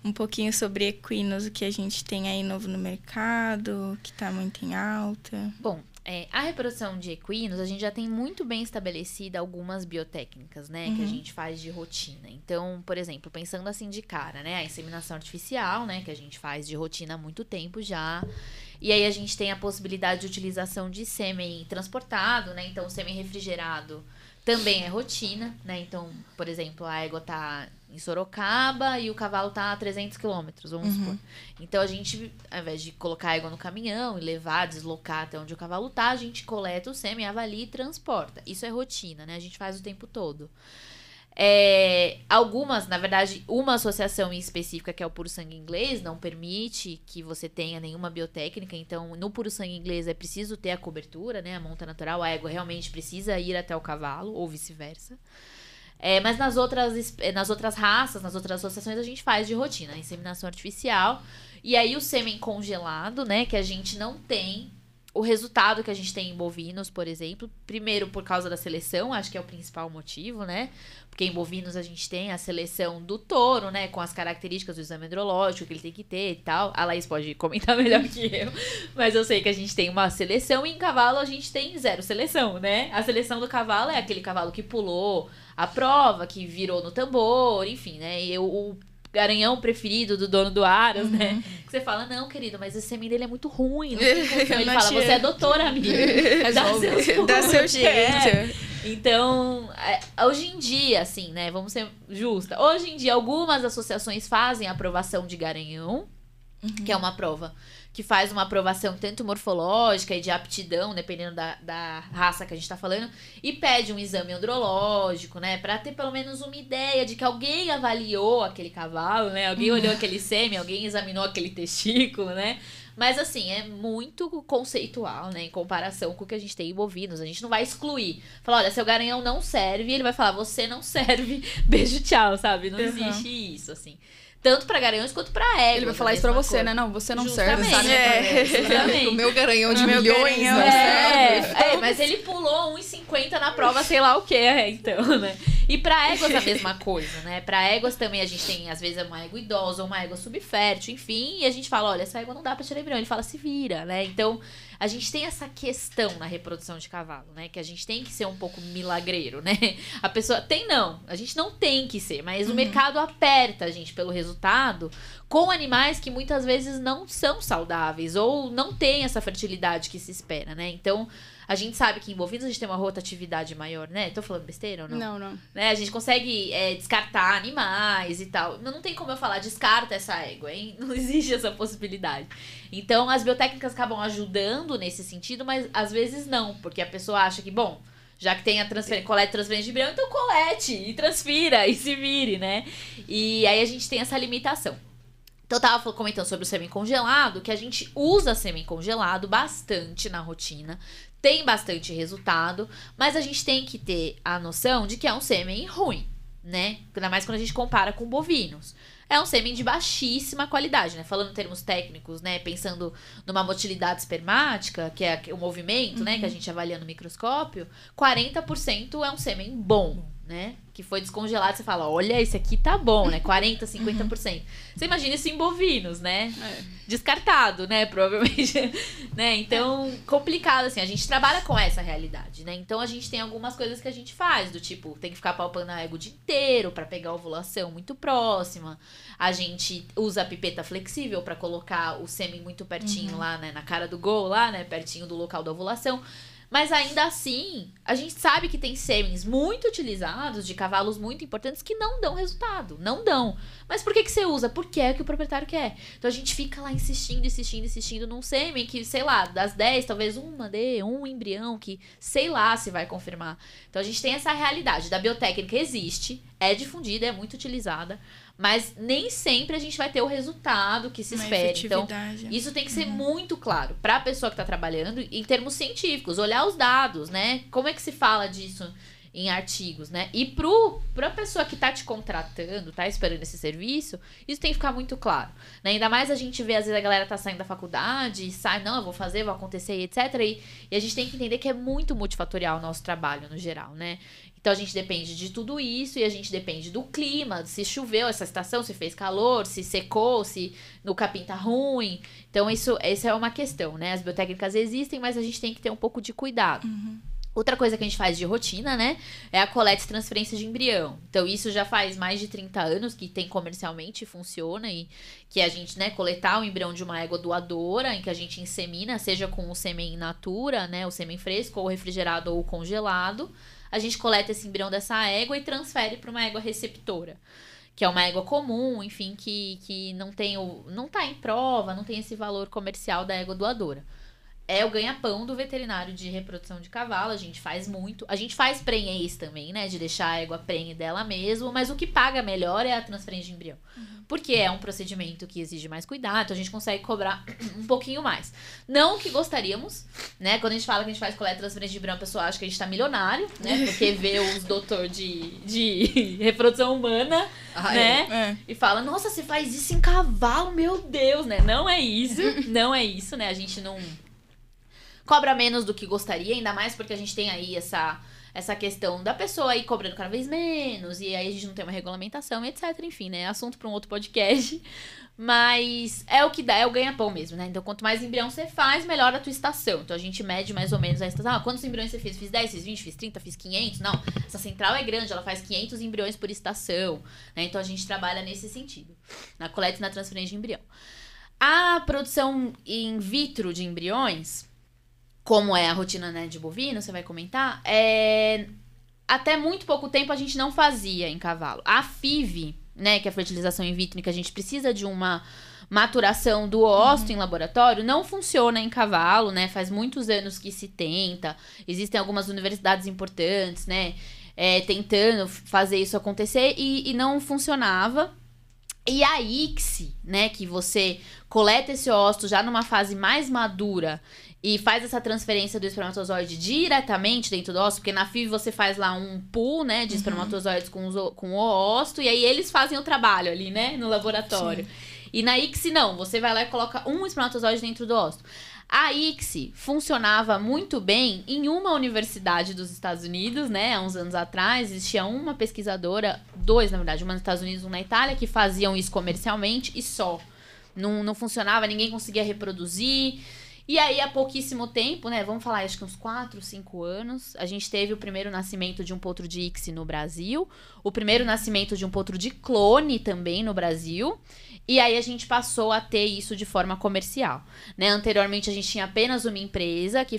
um pouquinho sobre equinos, o que a gente tem aí novo no mercado, que está muito em alta. Bom, a reprodução de equinos, a gente já tem muito bem estabelecida algumas biotécnicas, né? Que a gente faz de rotina. Então, por exemplo, pensando assim de cara, né? A inseminação artificial, né? Que a gente faz de rotina há muito tempo já. E aí a gente tem a possibilidade de utilização de sêmen transportado, né? Então, o sêmen refrigerado também é rotina, né? Então, por exemplo, a égua tá em Sorocaba e o cavalo tá a 300 quilômetros, vamos supor. Então, a gente, ao invés de colocar a égua no caminhão e levar, deslocar até onde o cavalo tá, a gente coleta o sêmen, avalia e transporta. Isso é rotina, né? A gente faz o tempo todo. Algumas, na verdade, uma associação em específica, que é o puro sangue inglês, não permite que você tenha nenhuma biotécnica. Então, no puro sangue inglês é preciso ter a cobertura, né? A monta natural, a égua realmente precisa ir até o cavalo, ou vice-versa. Mas nas outras raças, nas outras associações, a gente faz de rotina, a inseminação artificial. E aí o sêmen congelado, né? Que a gente não tem o resultado que a gente tem em bovinos, por exemplo. Primeiro, por causa da seleção, acho que é o principal motivo, né? Porque em bovinos a gente tem a seleção do touro, né? Com as características do exame andrológico que ele tem que ter e tal. A Laís pode comentar melhor que eu. Mas eu sei que a gente tem uma seleção e em cavalo a gente tem 0 seleção, né? A seleção do cavalo é aquele cavalo que pulou a prova, que virou no tambor, enfim, né? E o garanhão preferido do dono do Aras, né? Que você fala, não, querido, mas esse sêmen dele é muito ruim. Não tem condição. Ele fala, você é doutora, amiga. Dá seu jeito. Então, hoje em dia, assim, né? Vamos ser justas. Hoje em dia, algumas associações fazem a aprovação de garanhão, que é uma prova que faz uma aprovação tanto morfológica e de aptidão, dependendo da raça que a gente tá falando, e pede um exame andrológico, né? Pra ter pelo menos uma ideia de que alguém avaliou aquele cavalo, né? Alguém olhou aquele sêmen, alguém examinou aquele testículo, né? Mas, assim, é muito conceitual, né? Em comparação com o que a gente tem em bovinos. A gente não vai excluir. Falar, olha, seu garanhão não serve. Ele vai falar, você não serve. Beijo, tchau, sabe? Não existe isso, assim. Tanto pra garanhões quanto pra éguas. Ele vai falar isso pra você, né? Não, você não serve, sabe? Justamente. O meu garanhão de milhões não serve. Mas ele pulou 1,50 na prova, sei lá o que então, né? E pra éguas a mesma coisa, né? Pra éguas também a gente tem, às vezes, uma égua idosa ou uma égua subfértil, enfim. E a gente fala, olha, essa égua não dá pra tirar embrião. Ele fala, se vira, né? Então, a gente tem essa questão na reprodução de cavalo, né? Que a gente tem que ser um pouco milagreiro, né? A pessoa... A gente não tem que ser, mas o mercado aperta a gente pelo resultado com animais que muitas vezes não são saudáveis ou não têm essa fertilidade que se espera, né? Então, a gente sabe que em bovinos a gente tem uma rotatividade maior, né? Tô falando besteira ou não? Não. Né? A gente consegue descartar animais e tal. Não tem como eu falar, descarta essa égua, hein? Não existe essa possibilidade. Então, as biotécnicas acabam ajudando nesse sentido, mas às vezes não, porque a pessoa acha que, bom, já que tem a coleta e transferência de embrião, então colete e transfira e se vire, né? E aí a gente tem essa limitação. Então, eu tava comentando sobre o sêmen congelado, que a gente usa sêmen congelado bastante na rotina, tem bastante resultado, mas a gente tem que ter a noção de que é um sêmen ruim, né? Ainda mais quando a gente compara com bovinos. É um sêmen de baixíssima qualidade, né? Falando em termos técnicos, né? Pensando numa motilidade espermática, que é o movimento, né? Que a gente avalia no microscópio, 40% é um sêmen bom, né? Que foi descongelado, você fala, olha, esse aqui tá bom, né? 40%, 50%. Você imagina isso em bovinos, né? Descartado, né? Provavelmente, né? Então, complicado, assim. A gente trabalha com essa realidade, né? Então, a gente tem algumas coisas que a gente faz, do tipo, tem que ficar palpando a égua o dia inteiro pra pegar a ovulação muito próxima. A gente usa a pipeta flexível pra colocar o sêmen muito pertinho lá, né? Na cara do gol, lá, né? Pertinho do local da ovulação. Mas ainda assim, a gente sabe que tem sêmens muito utilizados de cavalos muito importantes que não dão resultado. Não dão. Mas por que você usa? Porque é o que o proprietário quer. Então a gente fica lá insistindo num sêmen que, sei lá, das 10, talvez uma dê um embrião que, sei lá, se vai confirmar. Então a gente tem essa realidade da biotécnica, existe, é difundida, é muito utilizada. Mas nem sempre a gente vai ter o resultado que se espera. Então, isso tem que ser muito claro para a pessoa que está trabalhando em termos científicos. Olhar os dados, né? Como é que se fala disso em artigos, né? E pra pessoa que tá te contratando, tá esperando esse serviço, isso tem que ficar muito claro, né? Ainda mais a gente vê, às vezes a galera tá saindo da faculdade, sai, não, eu vou fazer, vou acontecer, etc. E a gente tem que entender que é muito multifatorial o nosso trabalho, no geral, né? Então a gente depende de tudo isso e a gente depende do clima, se choveu essa estação, se fez calor, se secou, se no capim tá ruim. Então essa é uma questão, né? As biotécnicas existem, mas a gente tem que ter um pouco de cuidado. Outra coisa que a gente faz de rotina, né, é a coleta e transferência de embrião. Então, isso já faz mais de 30 anos que tem comercialmente, funciona, e que a gente, né, coletar o embrião de uma égua doadora, em que a gente insemina, seja com o sêmen in natura, né, o sêmen fresco, ou refrigerado ou congelado. A gente coleta esse embrião dessa égua e transfere para uma égua receptora, que é uma égua comum, enfim, que não tá em prova, não tem esse valor comercial da égua doadora. É o ganha-pão do veterinário de reprodução de cavalo, a gente faz muito. A gente faz prenhez também, né, de deixar a égua prenhe dela mesmo, mas o que paga melhor é a transferência de embrião. Porque é um procedimento que exige mais cuidado, então a gente consegue cobrar um pouquinho mais. Não que gostaríamos, né, quando a gente fala que a gente faz coleta e transferência de embrião, a pessoa acha que a gente tá milionário, né, porque vê os doutor de reprodução humana, né, e fala, nossa, você faz isso em cavalo, meu Deus, né, não é isso, né, a gente não cobra menos do que gostaria, ainda mais porque a gente tem aí essa questão da pessoa aí cobrando cada vez menos, e aí a gente não tem uma regulamentação, etc. Enfim, né? Assunto para um outro podcast. Mas é o que dá, é o ganha-pão mesmo, né? Então, quanto mais embrião você faz, melhor a tua estação. Então, a gente mede mais ou menos a estação. Ah, quantos embriões você fez? Fiz 10, fiz 20, fiz 30, fiz 500? Não, essa central é grande, ela faz 500 embriões por estação, né? Então, a gente trabalha nesse sentido, na coleta e na transferência de embrião. A produção in vitro de embriões, como é a rotina, né, de bovino, você vai comentar, até muito pouco tempo a gente não fazia em cavalo. A FIV, né, que é a fertilização in vitro, que a gente precisa de uma maturação do óvulo em laboratório, não funciona em cavalo, né, faz muitos anos que se tenta, existem algumas universidades importantes, né, tentando fazer isso acontecer e não funcionava. E a ICSI, né, que você coleta esse óvulo já numa fase mais madura e faz essa transferência do espermatozoide diretamente dentro do óvulo, porque na FIV você faz lá um pool, né, de espermatozoides com o óvulo, e aí eles fazem o trabalho ali, né, no laboratório. Sim. E na ICSI não, você vai lá e coloca um espermatozoide dentro do óvulo. A ICSI funcionava muito bem em uma universidade dos Estados Unidos, né, há uns anos atrás, existia uma pesquisadora, dois na verdade, uma nos Estados Unidos e uma na Itália, que faziam isso comercialmente e só. Não funcionava, ninguém conseguia reproduzir. E aí, há pouquíssimo tempo, né, vamos falar, acho que uns 4, 5 anos, a gente teve o primeiro nascimento de um potro de ICSI no Brasil, o primeiro nascimento de um potro de clone também no Brasil, e aí a gente passou a ter isso de forma comercial, né? Anteriormente a gente tinha apenas uma empresa que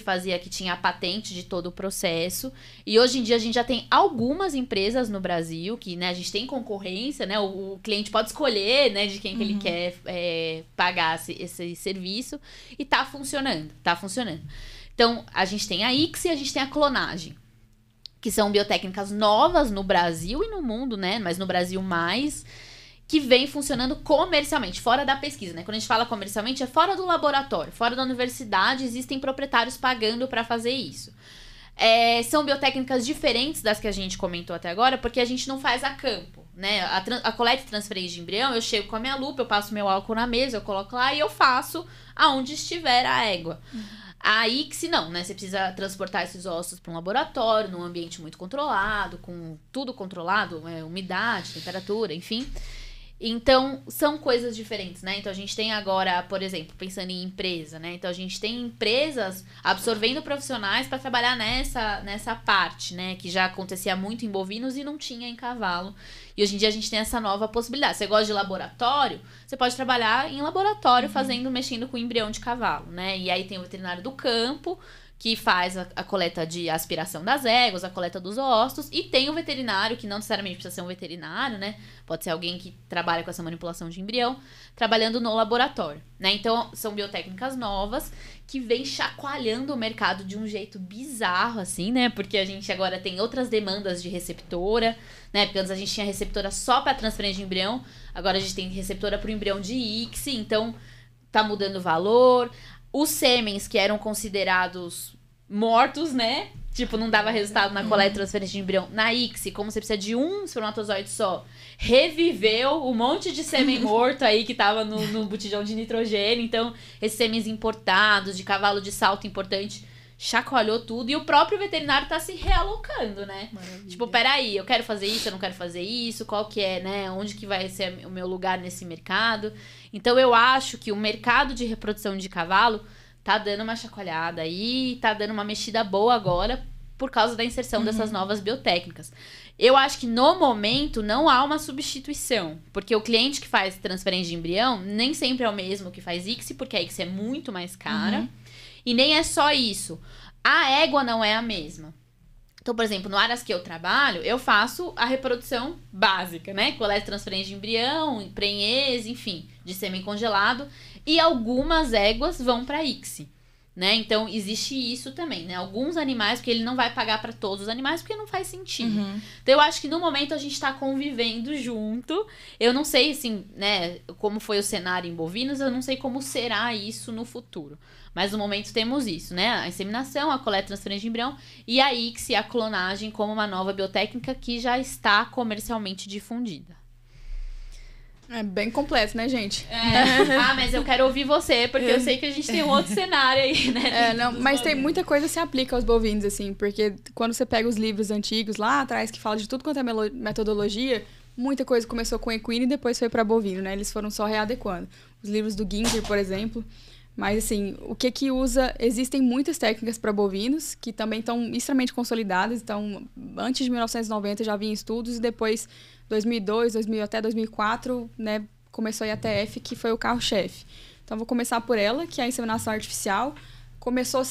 tinha a patente de todo o processo, e hoje em dia a gente já tem algumas empresas no Brasil que, né, a gente tem concorrência, né? O cliente pode escolher, né, de quem que ele quer pagar esse serviço, e tá funcionando. Então, a gente tem a ICSI e a gente tem a clonagem, que são biotécnicas novas no Brasil e no mundo, né? Mas no Brasil mais, que vem funcionando comercialmente, fora da pesquisa, né? Quando a gente fala comercialmente, é fora do laboratório, fora da universidade, existem proprietários pagando para fazer isso. São biotécnicas diferentes das que a gente comentou até agora, porque a gente não faz a campo, né? A coleta e transferência de embrião, eu chego com a minha lupa, eu passo meu álcool na mesa, eu coloco lá e eu faço aonde estiver a égua. A ICSI não, né? Você precisa transportar esses ossos para um laboratório, num ambiente muito controlado, com tudo controlado, umidade, temperatura, enfim. Então, são coisas diferentes, né? Então, a gente tem agora, por exemplo, pensando em empresa, né? Então, a gente tem empresas absorvendo profissionais para trabalhar nessa parte, né? Que já acontecia muito em bovinos e não tinha em cavalo. E hoje em dia a gente tem essa nova possibilidade. Você gosta de laboratório? Você pode trabalhar em laboratório mexendo com embrião de cavalo, né? E aí tem o veterinário do campo, que faz a coleta de aspiração das éguas, a coleta dos ossos, e tem o veterinário, que não necessariamente precisa ser um veterinário, né? Pode ser alguém que trabalha com essa manipulação de embrião, trabalhando no laboratório, né? Então, são biotécnicas novas que vêm chacoalhando o mercado de um jeito bizarro, assim, né? Porque a gente agora tem outras demandas de receptora, né? Porque antes a gente tinha receptora só para transferência de embrião, agora a gente tem receptora para o embrião de ICSI, então tá mudando o valor. Os sêmens que eram considerados mortos, né? Tipo, não dava resultado na coleta e transferência de embrião. Na ICSI, como você precisa de um espermatozoide só, reviveu um monte de sêmen morto aí que tava no botijão de nitrogênio. Então, esses sêmens importados, de cavalo de salto importante, chacoalhou tudo. E o próprio veterinário tá se realocando, né? Maravilha. Tipo, peraí, eu quero fazer isso, eu não quero fazer isso, qual que é, né? Onde que vai ser o meu lugar nesse mercado? Então, eu acho que o mercado de reprodução de cavalo tá dando uma chacoalhada aí, tá dando uma mexida boa agora por causa da inserção dessas novas biotécnicas. Eu acho que no momento não há uma substituição, porque o cliente que faz transferência de embrião nem sempre é o mesmo que faz ICSI, porque a ICSI é muito mais cara. E nem é só isso. A égua não é a mesma. Então, por exemplo, no áreas que eu trabalho, eu faço a reprodução básica, né? Coleta e transferência de embrião, prenhez, enfim, de sêmen congelado. E algumas éguas vão para ICSI, né? Então, existe isso também, né? Alguns animais, porque ele não vai pagar para todos os animais, porque não faz sentido. Então, eu acho que no momento a gente tá convivendo junto. Eu não sei, assim, né? Como foi o cenário em bovinos, eu não sei como será isso no futuro. Mas no momento temos isso, né? A inseminação, a coleta e transferência de embrião e a ICSI, a clonagem, como uma nova biotécnica que já está comercialmente difundida. É bem completo, né, gente? Ah, mas eu quero ouvir você, porque eu sei que a gente tem um outro cenário aí, né? Mas tem muita coisa que se aplica aos bovinos, assim, porque quando você pega os livros antigos lá atrás, que fala de tudo quanto é metodologia, muita coisa começou com equino e depois foi para bovino, né? Eles foram só readequando. Os livros do Ginter, por exemplo. Mas, assim, o que usa... Existem muitas técnicas para bovinos, que também estão extremamente consolidadas. Então, antes de 1990 já havia estudos, e depois, 2002, até 2004, né, começou a IATF, que foi o carro-chefe. Então, vou começar por ela, que é a inseminação artificial. Começou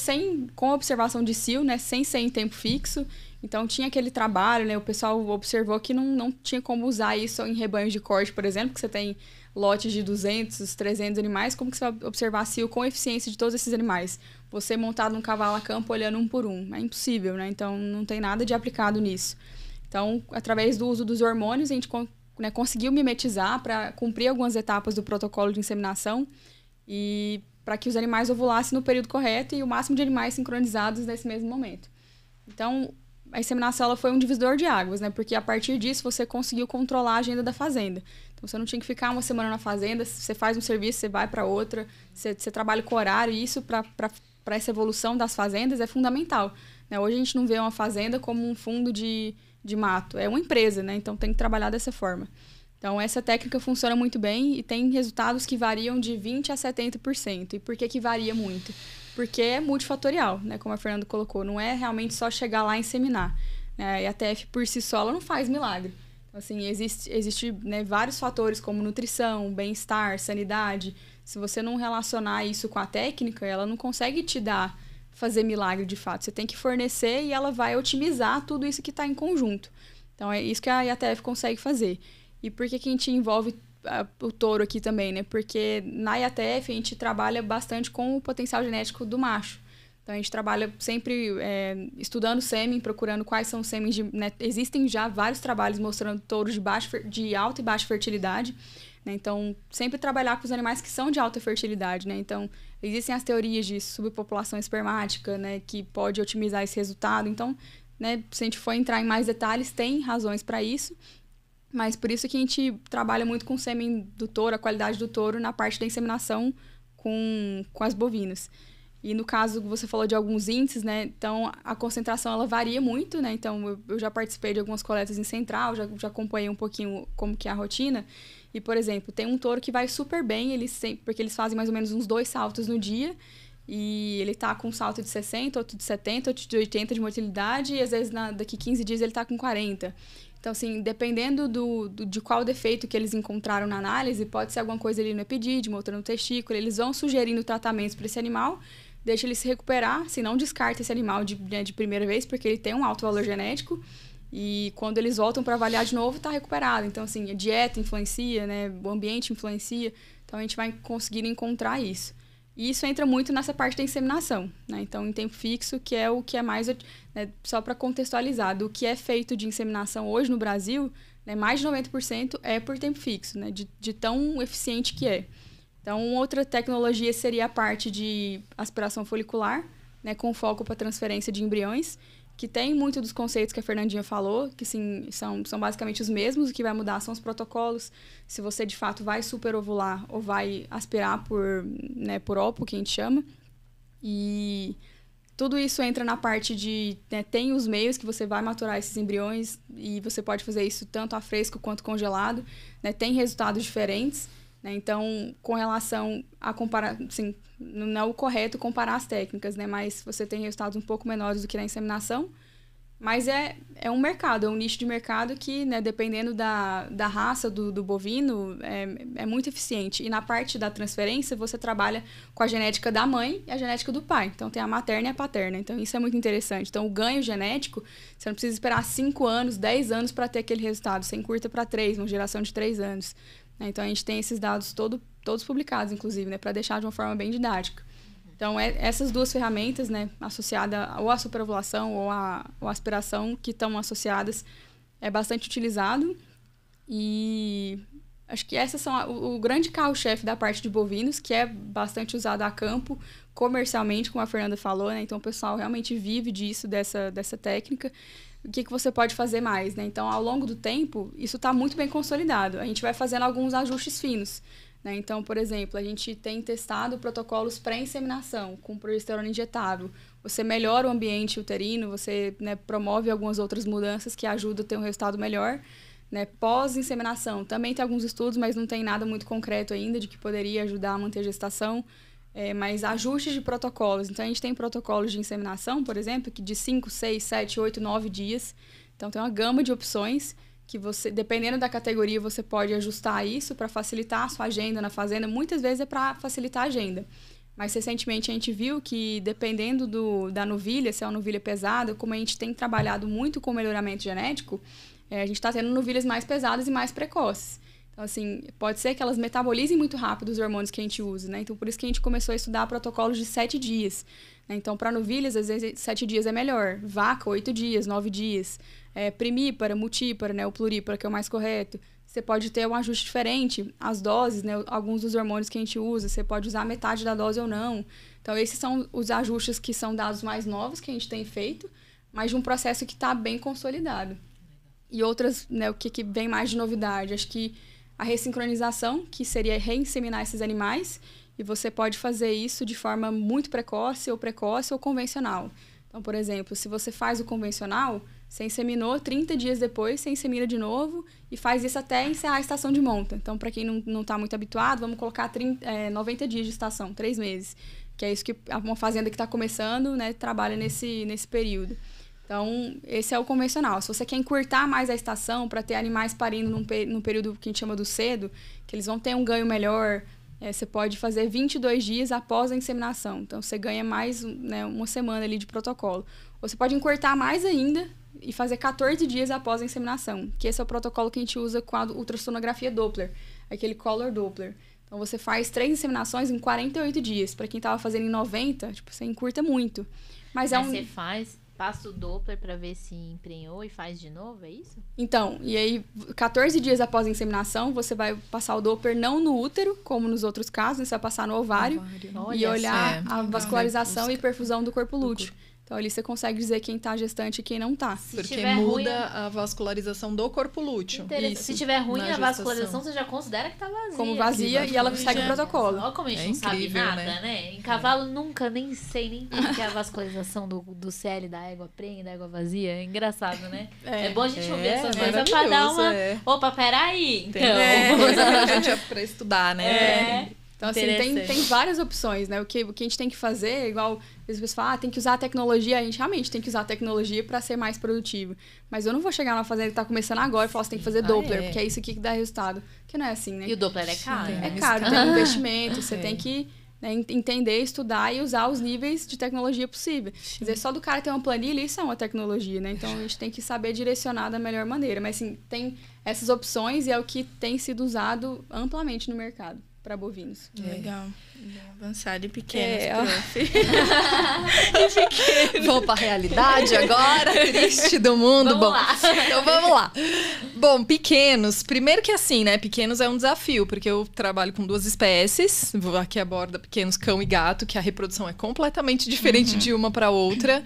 com observação de cio, né, sem ser em tempo fixo. Então, tinha aquele trabalho, né, o pessoal observou que não tinha como usar isso em rebanhos de corte, por exemplo, que você tem lotes de 200, 300 animais, como que você vai observar cio com eficiência de todos esses animais? Você montado num cavalo a campo, olhando um por um. É impossível, né? Então, não tem nada de aplicado nisso. Então, através do uso dos hormônios, a gente conseguiu mimetizar para cumprir algumas etapas do protocolo de inseminação e para que os animais ovulassem no período correto e o máximo de animais sincronizados nesse mesmo momento. Então, a inseminação ela foi um divisor de águas, né? Porque a partir disso você conseguiu controlar a agenda da fazenda. Então, você não tinha que ficar uma semana na fazenda, você faz um serviço, você vai para outra, você trabalha com horário, e isso para essa evolução das fazendas é fundamental, né? Hoje a gente não vê uma fazenda como um fundo de mato, é uma empresa, né? Então, tem que trabalhar dessa forma. Então, essa técnica funciona muito bem e tem resultados que variam de 20% a 70%. E por que varia muito? Porque é multifatorial, né? Como a Fernanda colocou, não é realmente só chegar lá e inseminar, né? E a TF por si só ela não faz milagre. Então, assim, existe né, vários fatores como nutrição, bem-estar, sanidade. Se você não relacionar isso com a técnica, ela não consegue fazer milagre de fato. Você tem que fornecer e ela vai otimizar tudo isso que está em conjunto. Então, é isso que a IATF consegue fazer. E por que a gente envolve o touro aqui também, né? Porque na IATF a gente trabalha bastante com o potencial genético do macho. Então, a gente trabalha sempre estudando sêmen, procurando quais são os sêmens né? Existem já vários trabalhos mostrando touros de alta e baixa fertilidade, né? Então, sempre trabalhar com os animais que são de alta fertilidade, né? Então, existem as teorias de subpopulação espermática, né? Que pode otimizar esse resultado. Então, né? Se a gente for entrar em mais detalhes, tem razões para isso. Mas por isso que a gente trabalha muito com o sêmen do touro, a qualidade do touro na parte da inseminação com as bovinas. E no caso, você falou de alguns índices, né? Então, a concentração, ela varia muito, né? Então, eu já participei de algumas coletas em central, já acompanhei um pouquinho como que é a rotina. E, por exemplo, tem um touro que vai super bem, porque eles fazem mais ou menos uns 2 saltos no dia. E ele tá com um salto de 60, outro de 70, outro de 80 de motilidade. E, às vezes, daqui 15 dias, ele tá com 40. Então, assim, dependendo de qual defeito que eles encontraram na análise, pode ser alguma coisa ali no epidídimo, outra no testículo. Eles vão sugerindo tratamentos para esse animal, deixa ele se recuperar, se não descarta esse animal de primeira vez, porque ele tem um alto valor genético. E quando eles voltam para avaliar de novo, está recuperado. Então, assim, a dieta influencia, né? O ambiente influencia. Então, a gente vai conseguir encontrar isso. E isso entra muito nessa parte da inseminação, né? Então, em tempo fixo, que é o que é mais... Né, só para contextualizar, do que é feito de inseminação hoje no Brasil, né, mais de 90% é por tempo fixo, né? De tão eficiente que é. Então, outra tecnologia seria a parte de aspiração folicular, né, com foco para transferência de embriões, que tem muito dos conceitos que a Fernandinha falou, que sim, são basicamente os mesmos. O que vai mudar são os protocolos, se você de fato vai superovular ou vai aspirar por óvulo, que a gente chama. E tudo isso entra na parte de, né, tem os meios que você vai maturar esses embriões, e você pode fazer isso tanto a fresco quanto congelado, né, tem resultados diferentes, né, então, com relação a comparar, assim, não é o correto comparar as técnicas, né, mas você tem resultados um pouco menores do que na inseminação, mas é um mercado, é um nicho de mercado que, né, dependendo da raça do bovino, é muito eficiente. E na parte da transferência, você trabalha com a genética da mãe e a genética do pai. Então, tem a materna e a paterna. Então, isso é muito interessante. Então, o ganho genético, você não precisa esperar 5 anos, 10 anos para ter aquele resultado. Você encurta para 3, uma geração de 3 anos. Então, a gente tem esses dados todos publicados, inclusive, né, para deixar de uma forma bem didática. Então, essas duas ferramentas, né, associadas ou à superovulação ou à aspiração, que estão associadas, é bastante utilizado. E acho que essas são o grande carro-chefe da parte de bovinos, que é bastante usado a campo, comercialmente, como a Fernanda falou, né? Então, o pessoal realmente vive disso, dessa técnica. O que você pode fazer mais, né? Então, ao longo do tempo, isso está muito bem consolidado. A gente vai fazendo alguns ajustes finos. Então, por exemplo, a gente tem testado protocolos pré-inseminação com progesterona injetável. Você melhora o ambiente uterino, você, né, promove algumas outras mudanças que ajudam a ter um resultado melhor. Né? Pós-inseminação, também tem alguns estudos, mas não tem nada muito concreto ainda de que poderia ajudar a manter a gestação. Mas ajustes de protocolos. Então, a gente tem protocolos de inseminação, por exemplo, que de 5, 6, 7, 8, 9 dias. Então, tem uma gama de opções que você, dependendo da categoria, você pode ajustar isso para facilitar a sua agenda na fazenda. Muitas vezes é para facilitar a agenda. Mas, recentemente, a gente viu que, dependendo da novilha, se é uma novilha pesada, como a gente tem trabalhado muito com melhoramento genético, a gente está tendo novilhas mais pesadas e mais precoces. Então, assim, pode ser que elas metabolizem muito rápido os hormônios que a gente usa, né? Então, por isso que a gente começou a estudar protocolos de 7 dias. Né? Então, para novilhas, às vezes, 7 dias é melhor. Vaca, 8 dias, 9 dias. Primípara, multípara, né? O plurípara, que é o mais correto. Você pode ter um ajuste diferente. As doses, né? Alguns dos hormônios que a gente usa, você pode usar metade da dose ou não. Então, esses são os ajustes que são dados mais novos que a gente tem feito, mas de um processo que está bem consolidado. E outras, né? O que vem mais de novidade? Acho que a ressincronização, que seria reinseminar esses animais, e você pode fazer isso de forma muito precoce ou convencional. Então, por exemplo, se você faz o convencional, você inseminou, 30 dias depois você insemina de novo e faz isso até encerrar a estação de monta. Então, para quem não está muito habituado, vamos colocar 90 dias de estação, 3 meses. Que é isso que uma fazenda que está começando, né, trabalha nesse período. Então, esse é o convencional. Se você quer encurtar mais a estação para ter animais parindo num período que a gente chama do cedo, que eles vão ter um ganho melhor, você pode fazer 22 dias após a inseminação. Então, você ganha mais, né, uma semana ali de protocolo. Ou você pode encurtar mais ainda e fazer 14 dias após a inseminação, que esse é o protocolo que a gente usa com a ultrassonografia Doppler, aquele Color Doppler. Então, você faz 3 inseminações em 48 dias. Para quem estava fazendo em 90, você encurta muito. Mas você passa o Doppler para ver se emprenhou e faz de novo, é isso? Então, e aí, 14 dias após a inseminação, você vai passar o Doppler não no útero, como nos outros casos, você vai passar no ovário. E olhar a vascularização e perfusão do corpo lúteo. Então, ali você consegue dizer quem está gestante e quem não está. Porque muda a vascularização do corpo lúteo. Se tiver ruim a vascularização, você já considera que está vazia. Como vazia e ela segue o protocolo. Olha como a gente não sabe nada, né? Em cavalo, nunca, nem sei, nem como que é a vascularização do CL, da égua prenha, da égua vazia. É engraçado, né? É bom a gente ouvir essas coisas pra dar uma... Opa, peraí. Então... coisa pra gente estudar, né? Então, assim, tem várias opções, né? O que a gente tem que fazer, igual as pessoas falam, tem que usar a tecnologia. A gente realmente tem que usar a tecnologia para ser mais produtivo. Mas eu não vou chegar numa fazenda que tá começando agora e falar, você tem que fazer Doppler, porque é isso aqui que dá resultado. Porque não é assim, né? E o Doppler é caro. É caro, tem um investimento, você tem que, né, entender, estudar e usar os níveis de tecnologia possível. Quer dizer, só do cara ter uma planilha, isso é uma tecnologia, né? Então, a gente tem que saber direcionar da melhor maneira. Mas, assim, tem essas opções e é o que tem sido usado amplamente no mercado. para bovinos. Legal. Bem avançado e pequenos, prof. Vamos para a realidade agora, triste do mundo. Vamos lá. Então vamos lá. Bom, pequenos. Primeiro que assim, né? Pequenos é um desafio, porque eu trabalho com 2 espécies. Aqui aborda pequenos cão e gato, que a reprodução é completamente diferente de uma para outra.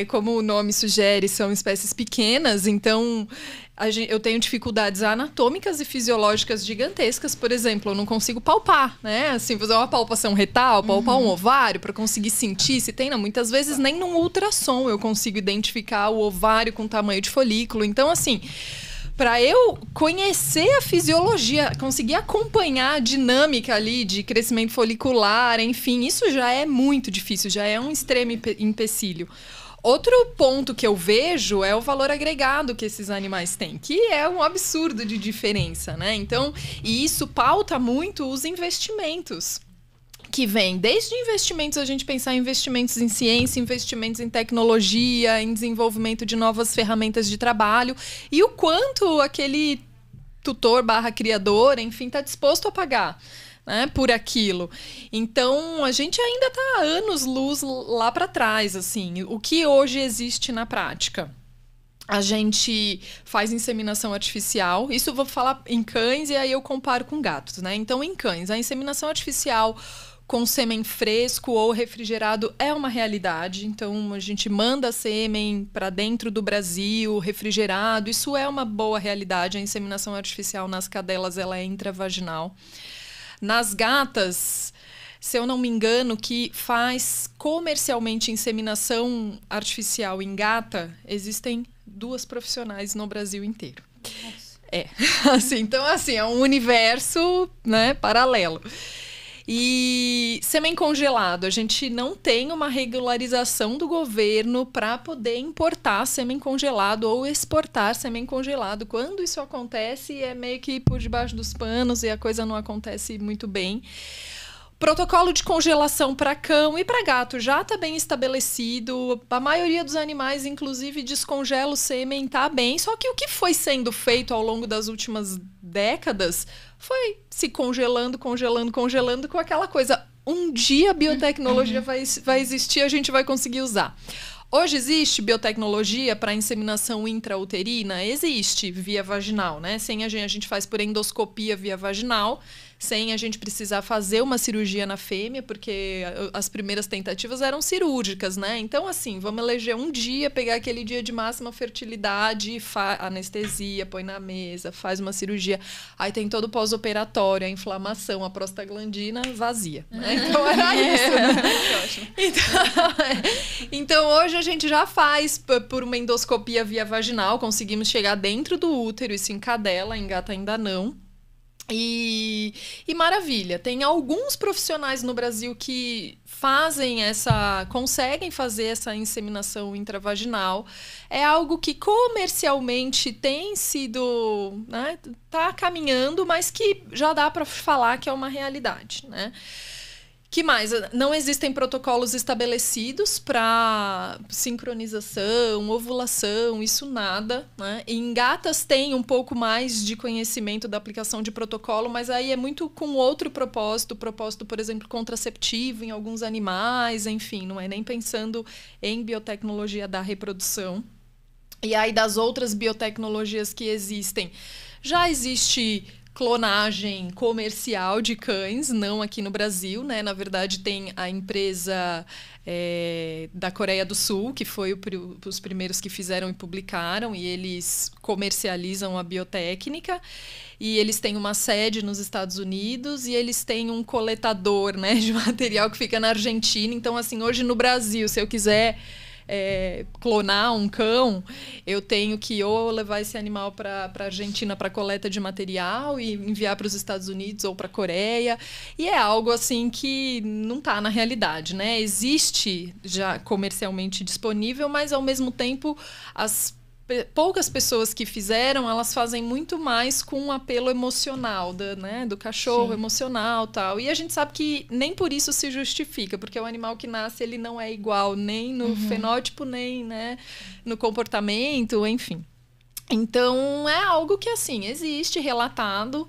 Como o nome sugere, são espécies pequenas, então eu tenho dificuldades anatômicas e fisiológicas gigantescas. Por exemplo, eu não consigo palpar, né? Assim, fazer uma palpação retal, palpar um ovário para conseguir sentir se tem. Não, muitas vezes nem num ultrassom eu consigo identificar o ovário com tamanho de folículo. Então, assim, para eu conhecer a fisiologia, conseguir acompanhar a dinâmica ali de crescimento folicular, enfim, isso já é muito difícil, já é um extremo empecilho. Outro ponto que eu vejo é o valor agregado que esses animais têm, que é um absurdo de diferença, né? Então, e isso pauta muito os investimentos que vem desde investimentos, a gente pensar em investimentos em ciência, investimentos em tecnologia, em desenvolvimento de novas ferramentas de trabalho, e o quanto aquele tutor / criador, enfim, está disposto a pagar, né, por aquilo. Então, a gente ainda está anos-luz lá para trás, assim. O que hoje existe na prática? A gente faz inseminação artificial. Isso eu vou falar em cães e aí eu comparo com gatos, né? Então, em cães, a inseminação artificial com sêmen fresco ou refrigerado é uma realidade. Então, a gente manda sêmen para dentro do Brasil, refrigerado. Isso é uma boa realidade. A inseminação artificial nas cadelas, ela é intravaginal. Nas gatas, se eu não me engano, que faz comercialmente inseminação artificial em gata, existem 2 profissionais no Brasil inteiro. Nossa. Assim, então, assim, é um universo, né, paralelo. E sêmen congelado, a gente não tem uma regularização do governo para poder importar sêmen congelado ou exportar sêmen congelado. Quando isso acontece, é meio que por debaixo dos panos e a coisa não acontece muito bem. Protocolo de congelação para cão e para gato já está bem estabelecido. A maioria dos animais, inclusive, descongela o sêmen, está bem. Só que o que foi sendo feito ao longo das últimas décadas foi se congelando com aquela coisa. Um dia a biotecnologia vai existir, a gente vai conseguir usar. Hoje existe biotecnologia para inseminação intrauterina? Existe, via vaginal, né? Sem a gente faz por endoscopia via vaginal, sem a gente precisar fazer uma cirurgia na fêmea, porque as primeiras tentativas eram cirúrgicas, né? Então, assim, vamos eleger um dia, pegar aquele dia de máxima fertilidade, anestesia, põe na mesa, faz uma cirurgia. Aí tem todo o pós-operatório, a inflamação, a prostaglandina vazia, né? Então, era isso. Né? Então, hoje a gente já faz por uma endoscopia via vaginal, conseguimos chegar dentro do útero, isso em cadela, em gata ainda não. E maravilha, tem alguns profissionais no Brasil que conseguem fazer essa inseminação intravaginal. É algo que comercialmente tem sido, né, tá caminhando, mas que já dá para falar que é uma realidade, né? Que mais? Não existem protocolos estabelecidos para sincronização, ovulação, isso nada, né? Em gatas tem um pouco mais de conhecimento da aplicação de protocolo, mas aí é muito com outro propósito, por exemplo, contraceptivo em alguns animais, enfim, não é nem pensando em biotecnologia da reprodução. E aí das outras biotecnologias que existem, já existe clonagem comercial de cães, não aqui no Brasil, né? Na verdade, tem a empresa da Coreia do Sul, que foi os primeiros que fizeram e publicaram, e eles comercializam a biotécnica. E eles têm uma sede nos Estados Unidos e eles têm um coletador, né, de material que fica na Argentina. Então, assim, hoje no Brasil, se eu quiser clonar um cão, eu tenho que ou levar esse animal para a Argentina para coleta de material e enviar para os Estados Unidos ou para a Coreia. E é algo assim que não está na realidade, né? Existe já comercialmente disponível, mas ao mesmo tempo as poucas pessoas que fizeram, elas fazem muito mais com um apelo emocional do cachorro. Sim. Emocional, tal. E a gente sabe que nem por isso se justifica, porque o animal que nasce, ele não é igual nem no fenótipo, nem, né, no comportamento, enfim. Então, é algo que, assim, existe, relatado,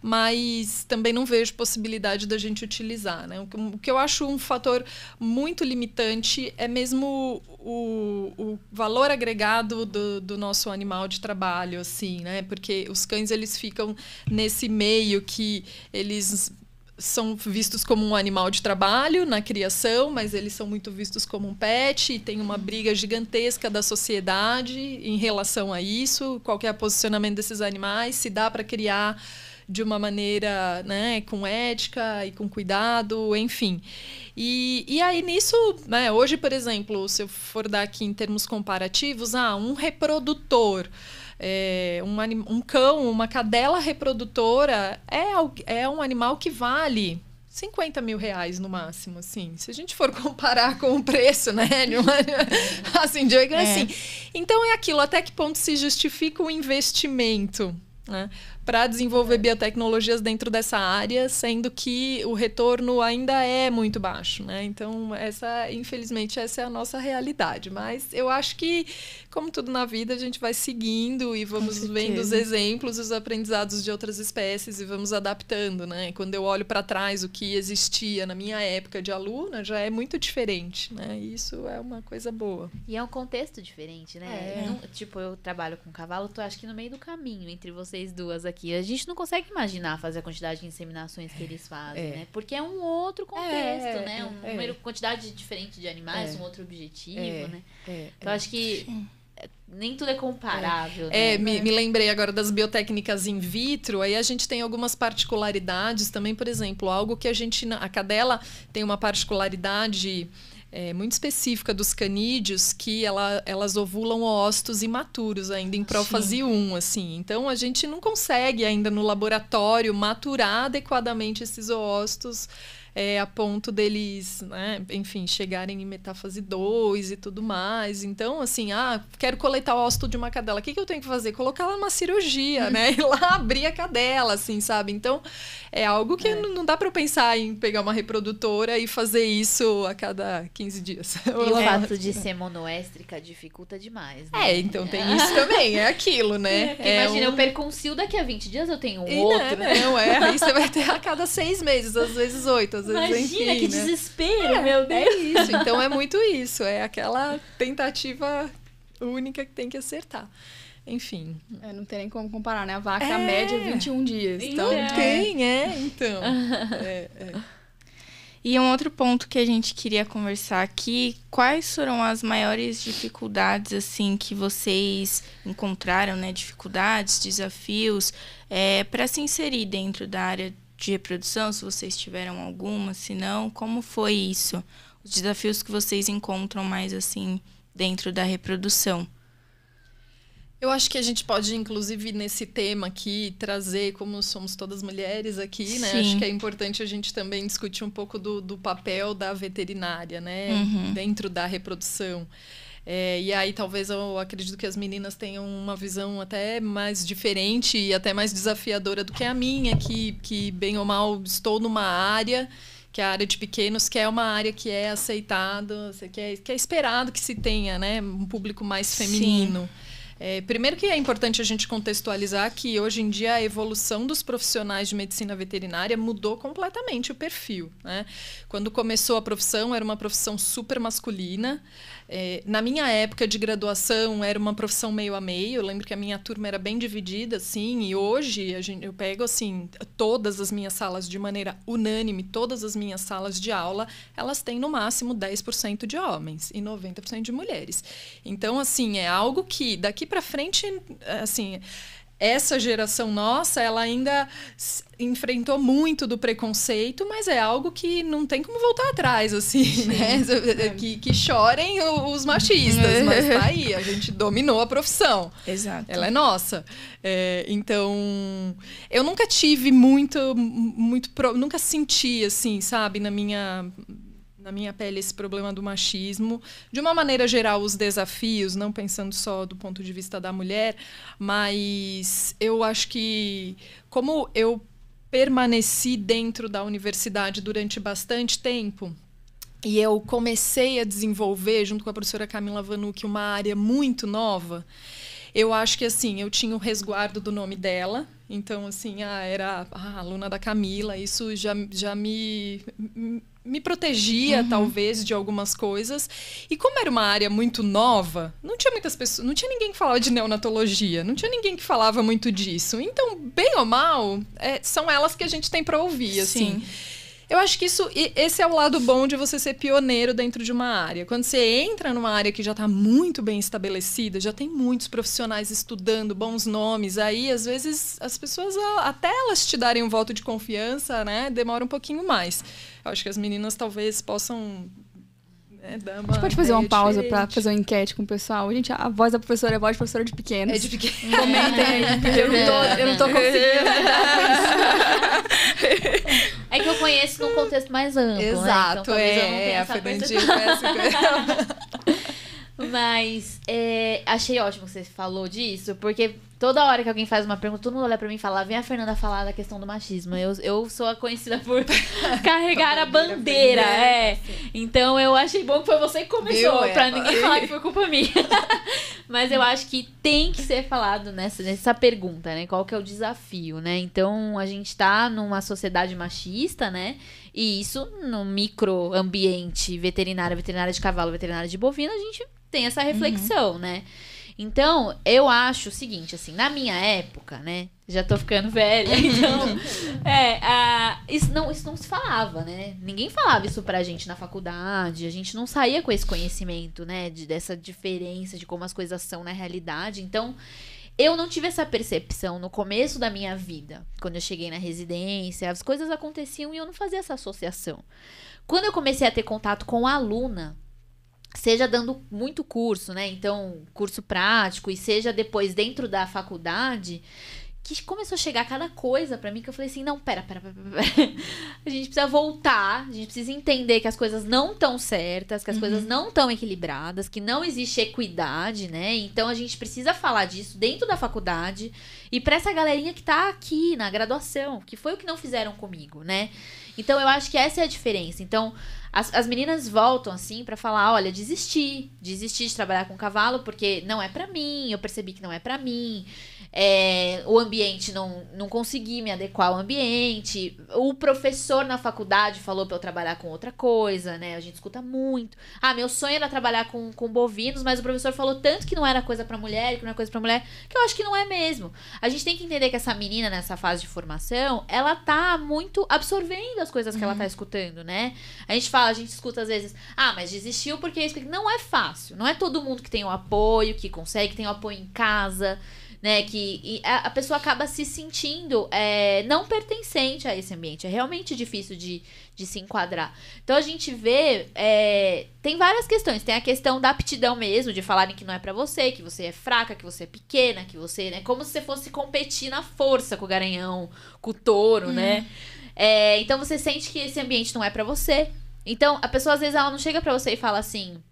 mas também não vejo possibilidade da gente utilizar, né? O que eu acho um fator muito limitante é mesmo o valor agregado do nosso animal de trabalho, assim, né? Porque os cães, eles ficam nesse meio que eles são vistos como um animal de trabalho na criação, mas eles são muito vistos como um pet, e tem uma briga gigantesca da sociedade em relação a isso, qual que é o posicionamento desses animais, se dá para criar de uma maneira, né, com ética e com cuidado, enfim. E aí nisso, né, hoje, por exemplo, se eu for dar aqui em termos comparativos, um reprodutor, um cão, uma cadela reprodutora é um animal que vale 50 mil reais no máximo, assim. Se a gente for comparar com o preço, né? Assim, então é aquilo, até que ponto se justifica o investimento, né, para desenvolver biotecnologias dentro dessa área, sendo que o retorno ainda é muito baixo, né? Então, infelizmente, essa é a nossa realidade. Mas eu acho que, como tudo na vida, a gente vai seguindo e vamos vendo os exemplos, os aprendizados de outras espécies e vamos adaptando, né? Quando eu olho para trás, o que existia na minha época de aluna já é muito diferente, né? E isso é uma coisa boa. E é um contexto diferente, né? Tipo, eu trabalho com cavalo, tô acho que no meio do caminho entre vocês duas aqui. A gente não consegue imaginar fazer a quantidade de inseminações que eles fazem, né? Porque é um outro contexto, né? Quantidade diferente de animais, um outro objetivo, né? Então, acho que nem tudo é comparável. Né? Me lembrei agora das biotécnicas in vitro, aí a gente tem algumas particularidades também, por exemplo, algo que a cadela tem uma particularidade muito específica dos canídeos, que elas ovulam ócitos imaturos ainda, em prófase 1, assim. Então, a gente não consegue ainda no laboratório maturar adequadamente esses oócitos a ponto deles, né, enfim, chegarem em metáfase 2 e tudo mais. Então, assim, quero coletar o ócito de uma cadela. O que eu tenho que fazer? Colocar ela numa cirurgia, né? Ir lá abrir a cadela, assim, sabe? Então, é algo que não dá para eu pensar em pegar uma reprodutora e fazer isso a cada 15 dias. E o fato de ser monoéstrica dificulta demais, né? Então tem isso também, é aquilo, né? Imagina, eu perco um cio, daqui a 20 dias eu tenho outro. Aí você vai ter a cada 6 meses, às vezes 8, às vezes, imagina, enfim, que desespero, meu Deus. É isso, então é muito isso, é aquela tentativa única que tem que acertar. Enfim. Não tem nem como comparar, né? A vaca, a média é 21 dias. Então, E um outro ponto que a gente queria conversar aqui, quais foram as maiores dificuldades, assim, que vocês encontraram, né? Dificuldades, desafios, para se inserir dentro da área de reprodução, se vocês tiveram alguma, se não, como foi isso? Os desafios que vocês encontram mais, assim, dentro da reprodução. Eu acho que a gente pode, inclusive, nesse tema aqui, trazer, como somos todas mulheres aqui, né? Acho que é importante a gente também discutir um pouco do papel da veterinária, né? Dentro da reprodução. E aí, talvez, eu acredito que as meninas tenham uma visão até mais diferente e até mais desafiadora do que a minha, que bem ou mal, estou numa área, que é a área de pequenos, que é uma área que é aceitada, que é esperado que se tenha, né? Um público mais feminino. Primeiro que é importante a gente contextualizar que hoje em dia a evolução dos profissionais de medicina veterinária mudou completamente o perfil, né? Quando começou a profissão, era uma profissão super masculina. Na minha época de graduação, era uma profissão meio a meio. Eu lembro que a minha turma era bem dividida, assim, e hoje eu pego, assim, todas as minhas salas de maneira unânime, todas as minhas salas de aula, elas têm no máximo 10% de homens e 90% de mulheres. Então, assim, é algo que daqui para frente, assim, essa geração nossa, ela ainda enfrentou muito do preconceito, mas é algo que não tem como voltar atrás, assim, né? Que chorem os machistas, mas tá aí, a gente dominou a profissão. Exato. Ela é nossa. Então, eu nunca tive nunca senti, assim, sabe, na minha pele esse problema do machismo. De uma maneira geral, os desafios, não pensando só do ponto de vista da mulher, mas eu acho que, como eu permaneci dentro da universidade durante bastante tempo, e eu comecei a desenvolver, junto com a professora Camila Vanucci, uma área muito nova, Eu acho que, assim, eu tinha o resguardo do nome dela. Então, assim, era a aluna da Camila. Isso já me protegia, talvez, de algumas coisas. E como era uma área muito nova, não tinha muitas pessoas, não tinha ninguém que falava de neonatologia, não tinha ninguém que falava muito disso. Então, bem ou mal, são elas que a gente tem para ouvir, assim. Sim. Eu acho que esse é o lado bom de você ser pioneiro dentro de uma área. Quando você entra numa área que já está muito bem estabelecida, já tem muitos profissionais estudando, bons nomes, aí, às vezes, as pessoas, até elas te darem um voto de confiança, né, demora um pouquinho mais. Eu acho que as meninas talvez possam... dar uma a gente pode fazer uma pausa diferente. pra fazer uma enquete com o pessoal. Gente, a voz da professora é a voz de professora de pequenos. É de pequeno. Comentem aí, porque eu não tô conseguindo lidar com isso. É que eu conheço num contexto mais amplo, né? Então, Exato, talvez eu não tenha a essa Fernandinha percepção. parece Mas achei ótimo que você falou disso, porque toda hora que alguém faz uma pergunta, todo mundo olha pra mim e fala, vem a Fernanda falar da questão do machismo. Eu sou a conhecida por carregar a bandeira, Então eu achei bom que foi você que começou, pra ninguém falar que foi culpa minha. Mas eu acho que tem que ser falado nessa pergunta, né? Qual que é o desafio, né? Então a gente tá numa sociedade machista, né? E isso no microambiente veterinária de cavalo, veterinária de bovino, a gente tem essa reflexão, né? Então, eu acho o seguinte, assim, na minha época, né? Já tô ficando velha, então... isso não se falava, né? Ninguém falava isso pra gente na faculdade, a gente não saía com esse conhecimento, né? Dessa diferença de como as coisas são na realidade. Então, eu não tive essa percepção no começo da minha vida. Quando eu cheguei na residência, as coisas aconteciam e eu não fazia essa associação. Quando eu comecei a ter contato com a aluna, seja dando muito curso, né? Então, curso prático, e seja depois dentro da faculdade, que começou a chegar cada coisa pra mim que eu falei assim, não, pera. A gente precisa voltar, a gente precisa entender que as coisas não estão certas, que as coisas não estão equilibradas, que não existe equidade, né? Então, a gente precisa falar disso dentro da faculdade e pra essa galerinha que tá aqui na graduação, que foi o que não fizeram comigo, né? Então, eu acho que essa é a diferença. Então, as meninas voltam, assim, pra falar, olha, desisti de trabalhar com cavalo, porque não é pra mim, eu percebi que não é pra mim, o ambiente, não consegui me adequar ao ambiente, o professor na faculdade falou pra eu trabalhar com outra coisa, né, a gente escuta muito, meu sonho era trabalhar com bovinos, mas o professor falou tanto que não era coisa pra mulher, que não é coisa pra mulher, que eu acho que não é mesmo. A gente tem que entender que essa menina, nessa fase de formação, ela tá muito absorvendo as coisas que ela tá escutando, né, a gente escuta às vezes, mas desistiu porque isso, não é fácil, não é todo mundo que tem o apoio, que consegue, que tem o apoio em casa, né, que a pessoa acaba se sentindo não pertencente a esse ambiente, é realmente difícil de se enquadrar. Então a gente vê, tem várias questões, tem a questão da aptidão mesmo, de falarem que não é pra você, que você é fraca, que você é pequena, que você, né, como se você fosse competir na força com o garanhão, com o touro, né, então você sente que esse ambiente não é pra você. Então, a pessoa, às vezes, ela não chega pra você e fala assim,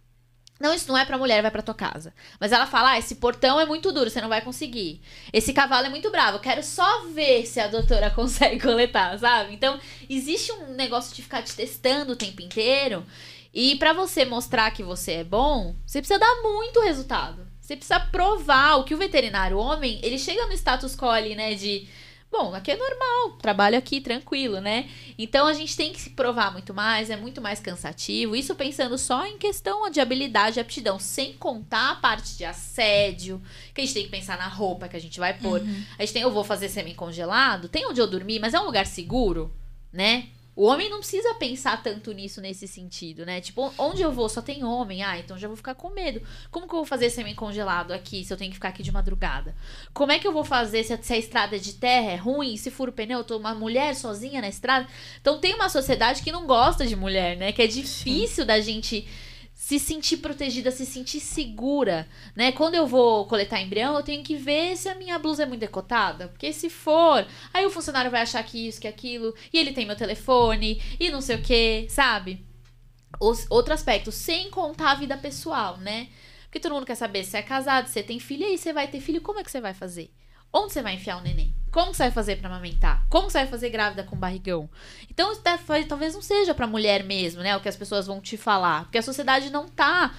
não, isso não é pra mulher, vai pra tua casa. Mas ela fala, esse portão é muito duro, você não vai conseguir. Esse cavalo é muito bravo, eu quero só ver se a doutora consegue coletar, sabe? Então, existe um negócio de ficar te testando o tempo inteiro. E pra você mostrar que você é bom, você precisa dar muito resultado. Você precisa provar. O que o veterinário homem, ele chega no status quo ali, né, de... Bom, aqui é normal, trabalho aqui tranquilo, né? Então a gente tem que se provar muito mais, é muito mais cansativo. Isso pensando só em questão de habilidade e aptidão, sem contar a parte de assédio, que a gente tem que pensar na roupa que a gente vai pôr. A gente tem, eu vou fazer semi-congelado, tem onde eu dormir, mas é um lugar seguro, né? O homem não precisa pensar tanto nisso nesse sentido, né? Tipo, onde eu vou só tem homem. Então já vou ficar com medo. Como que eu vou fazer semi-congelado aqui se eu tenho que ficar aqui de madrugada? Como é que eu vou fazer se a estrada de terra é ruim? Se fura o pneu, eu tô uma mulher sozinha na estrada? Então tem uma sociedade que não gosta de mulher, né? Que é difícil da gente se sentir protegida, se sentir segura, né? Quando eu vou coletar embrião, eu tenho que ver se a minha blusa é muito decotada, porque se for, aí o funcionário vai achar que isso, que aquilo, e ele tem meu telefone, e não sei o que, sabe? Outro aspecto, sem contar a vida pessoal, né? Porque todo mundo quer saber se é casado, se você tem filho, e aí você vai ter filho, como é que você vai fazer? Onde você vai enfiar o neném? Como você vai fazer pra amamentar? Como você vai fazer grávida com barrigão? Então, talvez não seja pra mulher mesmo, né? O que as pessoas vão te falar. Porque a sociedade não tá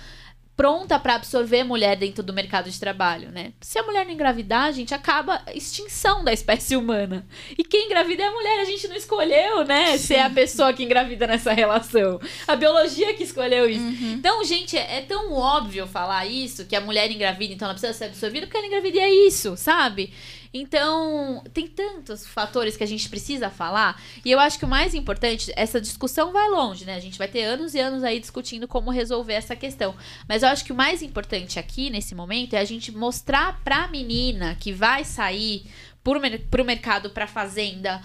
pronta para absorver mulher dentro do mercado de trabalho, né? Se a mulher não engravidar, a gente acaba a extinção da espécie humana. E quem engravida é a mulher, a gente não escolheu, né? Ser a pessoa que engravida nessa relação. A biologia que escolheu isso. Então, gente, é tão óbvio falar isso, que a mulher engravida, então ela precisa ser absorvida, porque ela engravida e é isso, sabe? Então, tem tantos fatores que a gente precisa falar. E eu acho que o mais importante, essa discussão vai longe, né? A gente vai ter anos e anos aí discutindo como resolver essa questão. Mas eu acho que o mais importante aqui, nesse momento, é a gente mostrar pra menina que vai sair pro mercado, pra fazenda,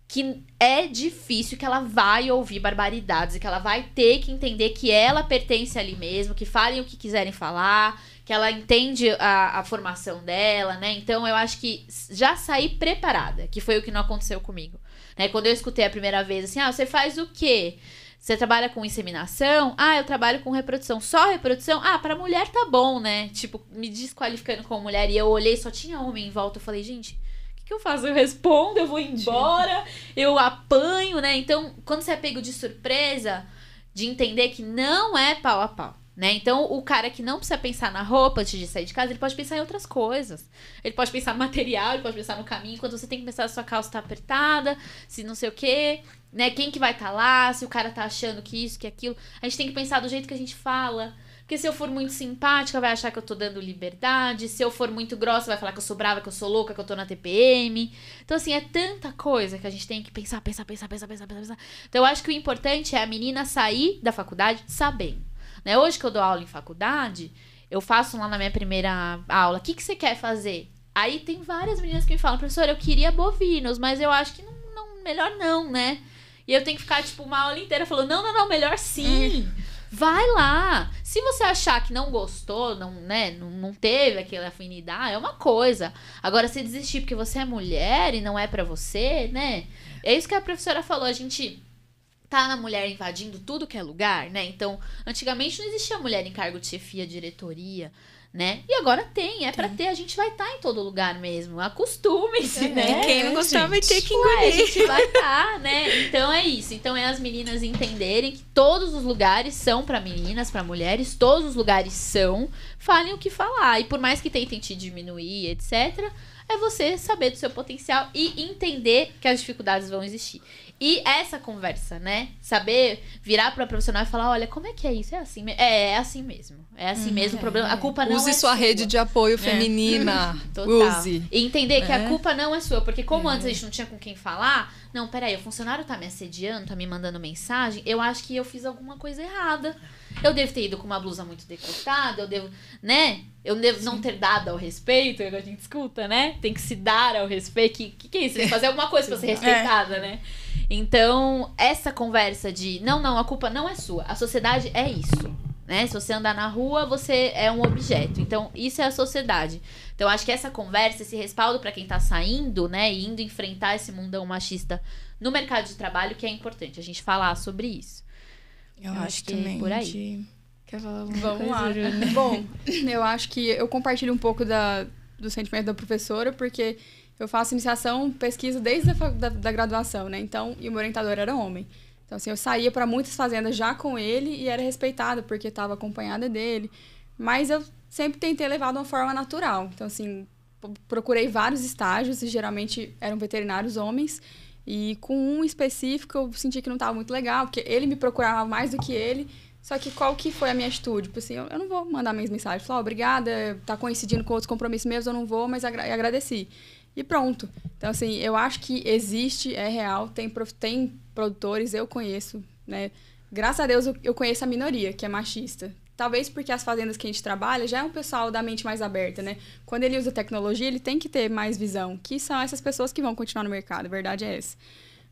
que é difícil, que ela vai ouvir barbaridades, e que ela vai ter que entender que ela pertence ali mesmo, que falem o que quiserem falar, que ela entende a formação dela, né? Então, eu acho que já sair preparada, que foi o que não aconteceu comigo. Né? Quando eu escutei a primeira vez, assim, você faz o quê? Você trabalha com inseminação? Eu trabalho com reprodução. Só reprodução? Pra mulher tá bom, né? Tipo, me desqualificando como mulher. E eu olhei, só tinha homem em volta. Eu falei, gente, o que eu faço? Eu respondo, eu vou embora, eu apanho, né? Então, quando você é pego de surpresa, de entender que não é pau a pau. Né? Então, o cara que não precisa pensar na roupa antes de sair de casa, ele pode pensar em outras coisas. Ele pode pensar no material, ele pode pensar no caminho, enquanto você tem que pensar se a sua calça tá apertada, se não sei o quê, né? Quem que vai estar lá, se o cara tá achando que isso, que aquilo. A gente tem que pensar do jeito que a gente fala. Porque se eu for muito simpática, vai achar que eu tô dando liberdade. Se eu for muito grossa, vai falar que eu sou brava, que eu sou louca, que eu tô na TPM. Então, assim, é tanta coisa que a gente tem que pensar. Então, eu acho que o importante é a menina sair da faculdade sabendo. Né? Hoje que eu dou aula em faculdade, eu faço lá na minha primeira aula, o que você quer fazer? Aí tem várias meninas que me falam, professora, eu queria bovinos, mas eu acho que melhor não, né? E eu tenho que ficar, tipo, uma aula inteira falando, não, melhor sim. Vai lá. Se você achar que não gostou, não teve aquela afinidade, é uma coisa. Agora, se desistir porque você é mulher e não é pra você, né? É isso que a professora falou, a gente tá na mulher invadindo tudo que é lugar, né? Então, antigamente não existia mulher em cargo de chefia, diretoria, né? E agora tem, pra ter, a gente vai estar em todo lugar mesmo. Acostume-se, né? Quem não gostar vai ter que engolir. A gente vai estar, né? Então é isso. Então é as meninas entenderem que todos os lugares são pra meninas, pra mulheres, todos os lugares são, falem o que falar. E por mais que tentem te diminuir, etc., é você saber do seu potencial e entender que as dificuldades vão existir. E essa conversa, né? Saber virar para profissional e falar, olha, como é que é isso? É assim mesmo. É assim mesmo. É assim mesmo. O problema, a culpa não é sua. Use sua rede de apoio feminina. Total. Use. E entender que a culpa não é sua. Porque como antes a gente não tinha com quem falar, não, peraí, o funcionário tá me assediando, tá me mandando mensagem, eu acho que eu fiz alguma coisa errada. Eu devo ter ido com uma blusa muito decotada, eu devo, né? Eu devo não ter dado ao respeito, a gente escuta, né? Tem que se dar ao respeito. Que é isso? Tem que fazer alguma coisa pra ser respeitada, né? Então, essa conversa de não, a culpa não é sua. A sociedade é isso, né? Se você andar na rua, você é um objeto. Então, isso é a sociedade. Então, acho que essa conversa, esse respaldo pra quem tá saindo, né? E indo enfrentar esse mundão machista no mercado de trabalho, que é importante a gente falar sobre isso. Eu acho que também. Por aí. Quer falar alguma Vamos coisa, lá. Júlia? Bom, eu acho que eu compartilho um pouco do sentimento da professora, porque eu faço iniciação, pesquisa desde da graduação, né? Então, e o meu orientador era homem. Então, assim, eu saía para muitas fazendas já com ele e era respeitada, porque estava acompanhada dele. Mas eu sempre tentei levar de uma forma natural. Então, assim, procurei vários estágios e geralmente eram veterinários homens. E com um específico eu senti que não estava muito legal, porque ele me procurava mais do que ele. Só que qual que foi a minha atitude? Tipo assim, eu não vou mandar minhas mensagens. Falar, obrigada, tá coincidindo com outros compromissos meus, eu não vou, mas agradeci. E pronto. Então, assim, eu acho que existe, é real, tem produtores, eu conheço, né? Graças a Deus eu conheço a minoria, que é machista. Talvez porque as fazendas que a gente trabalha já é um pessoal da mente mais aberta, né? Quando ele usa tecnologia, ele tem que ter mais visão, que são essas pessoas que vão continuar no mercado, a verdade é essa.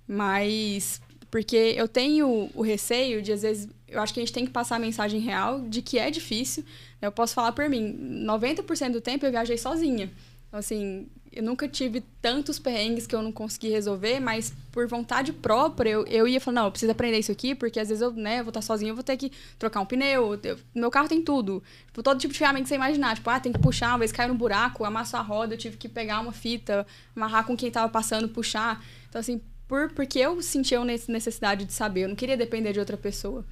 Mas, porque eu tenho o receio de, às vezes, eu acho que a gente tem que passar a mensagem real de que é difícil. Eu posso falar por mim, 90% do tempo eu viajei sozinha. Então, assim, eu nunca tive tantos perrengues que eu não consegui resolver, mas por vontade própria, eu ia falar, não, eu preciso aprender isso aqui, porque às vezes eu vou estar sozinha, eu vou ter que trocar um pneu. Meu carro tem tudo. Tipo, todo tipo de ferramenta que você imaginar. Tipo, tem que puxar, uma vez caiu num buraco, amassou a roda, eu tive que pegar uma fita, amarrar com quem estava passando, puxar. Então, assim, porque eu sentia a necessidade de saber, eu não queria depender de outra pessoa.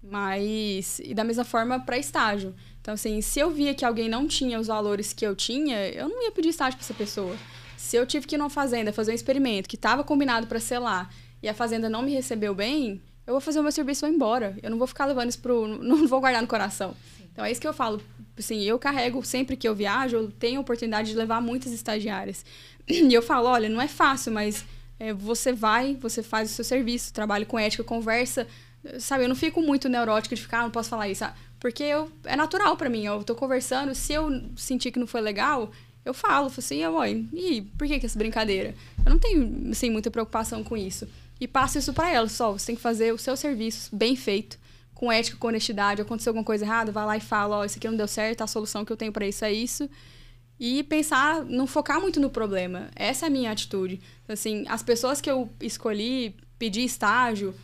Mas, e da mesma forma para estágio. Então, assim, se eu via que alguém não tinha os valores que eu tinha, eu não ia pedir estágio para essa pessoa. Se eu tive que ir numa fazenda fazer um experimento que estava combinado para ser lá e a fazenda não me recebeu bem, eu vou fazer o meu serviço e vou embora. Eu não vou ficar levando isso não vou guardar no coração. Sim. Então, é isso que eu falo. Assim, eu carrego, sempre que eu viajo, eu tenho a oportunidade de levar muitas estagiárias. E eu falo, olha, não é fácil, mas você faz o seu serviço, trabalha com ética, conversa. Sabe, eu não fico muito neurótica de ficar, não posso falar isso, sabe? Porque é natural pra mim, eu tô conversando, se eu sentir que não foi legal, eu falo assim, e por que essa brincadeira? Eu não tenho, assim, muita preocupação com isso. E passo isso pra elas, você tem que fazer o seu serviço bem feito, com ética, com honestidade. Aconteceu alguma coisa errada, vai lá e fala, isso aqui não deu certo, a solução que eu tenho pra isso é isso. E pensar, não focar muito no problema. Essa é a minha atitude. Assim, as pessoas que eu escolhi, pedi estágio,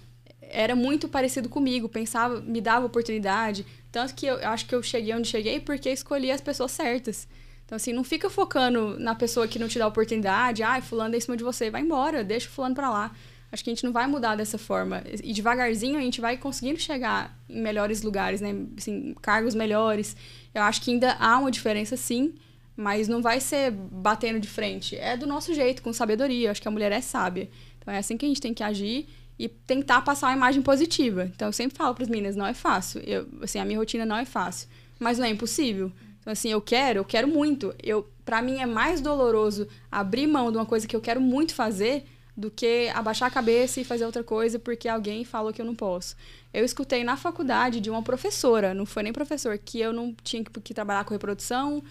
era muito parecido comigo, pensava, me dava oportunidade. Tanto que eu acho que eu cheguei onde cheguei porque escolhi as pessoas certas. Então, assim, não fica focando na pessoa que não te dá oportunidade. Fulano é em cima de você, vai embora, deixa o fulano pra lá. Acho que a gente não vai mudar dessa forma. E devagarzinho a gente vai conseguindo chegar em melhores lugares, né? Assim, cargos melhores. Eu acho que ainda há uma diferença, sim, mas não vai ser batendo de frente. É do nosso jeito, com sabedoria. Eu acho que a mulher é sábia. Então, é assim que a gente tem que agir e tentar passar uma imagem positiva. Então, eu sempre falo para as meninas, não é fácil. Assim, a minha rotina não é fácil, mas não é impossível. Então, assim, eu quero muito. Para mim, é mais doloroso abrir mão de uma coisa que eu quero muito fazer do que abaixar a cabeça e fazer outra coisa porque alguém falou que eu não posso. Eu escutei na faculdade de uma professora, não foi nem professor, que eu não tinha que trabalhar com reprodução,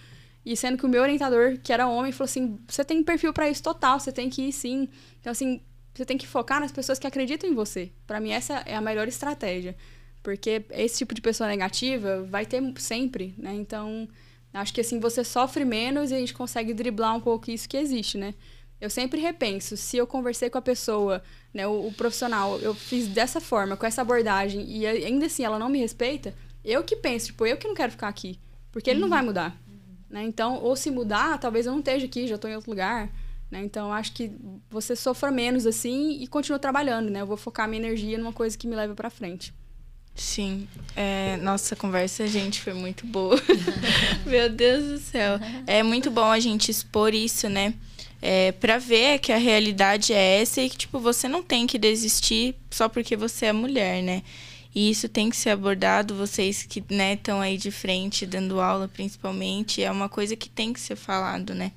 e sendo que o meu orientador, que era homem, falou assim, você tem perfil para isso total, você tem que ir sim. Então, assim, você tem que focar nas pessoas que acreditam em você. Para mim, essa é a melhor estratégia. Porque esse tipo de pessoa negativa vai ter sempre, né? Então, acho que assim, você sofre menos e a gente consegue driblar um pouco isso que existe, né? Eu sempre repenso, se eu conversei com a pessoa, né, o profissional, eu fiz dessa forma, com essa abordagem, e ainda assim ela não me respeita, eu que penso, eu que não quero ficar aqui. Porque ele não vai mudar. Né? Então, ou se mudar, talvez eu não esteja aqui, já estou em outro lugar. Né? Então, acho que você sofra menos assim e continua trabalhando, né? Eu vou focar minha energia numa coisa que me leva para frente. Sim. Nossa conversa, gente, foi muito boa. Meu Deus do céu. É muito bom a gente expor isso, né? Pra ver que a realidade é essa e que, tipo, você não tem que desistir só porque você é mulher, né? E isso tem que ser abordado, vocês que, né, estão aí de frente, dando aula principalmente, é uma coisa que tem que ser falado, né?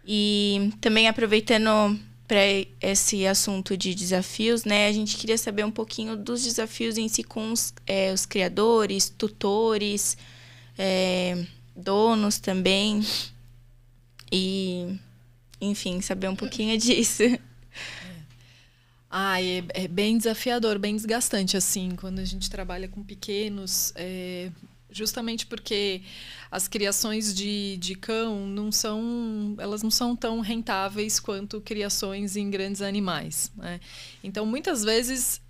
E também aproveitando para esse assunto de desafios, né, a gente queria saber um pouquinho dos desafios em si com os criadores, tutores, donos também, e, enfim, saber um pouquinho disso. É bem desafiador, bem desgastante, assim, quando a gente trabalha com pequenos, justamente porque as criações de cão elas não são tão rentáveis quanto criações em grandes animais, né? Então, muitas vezes,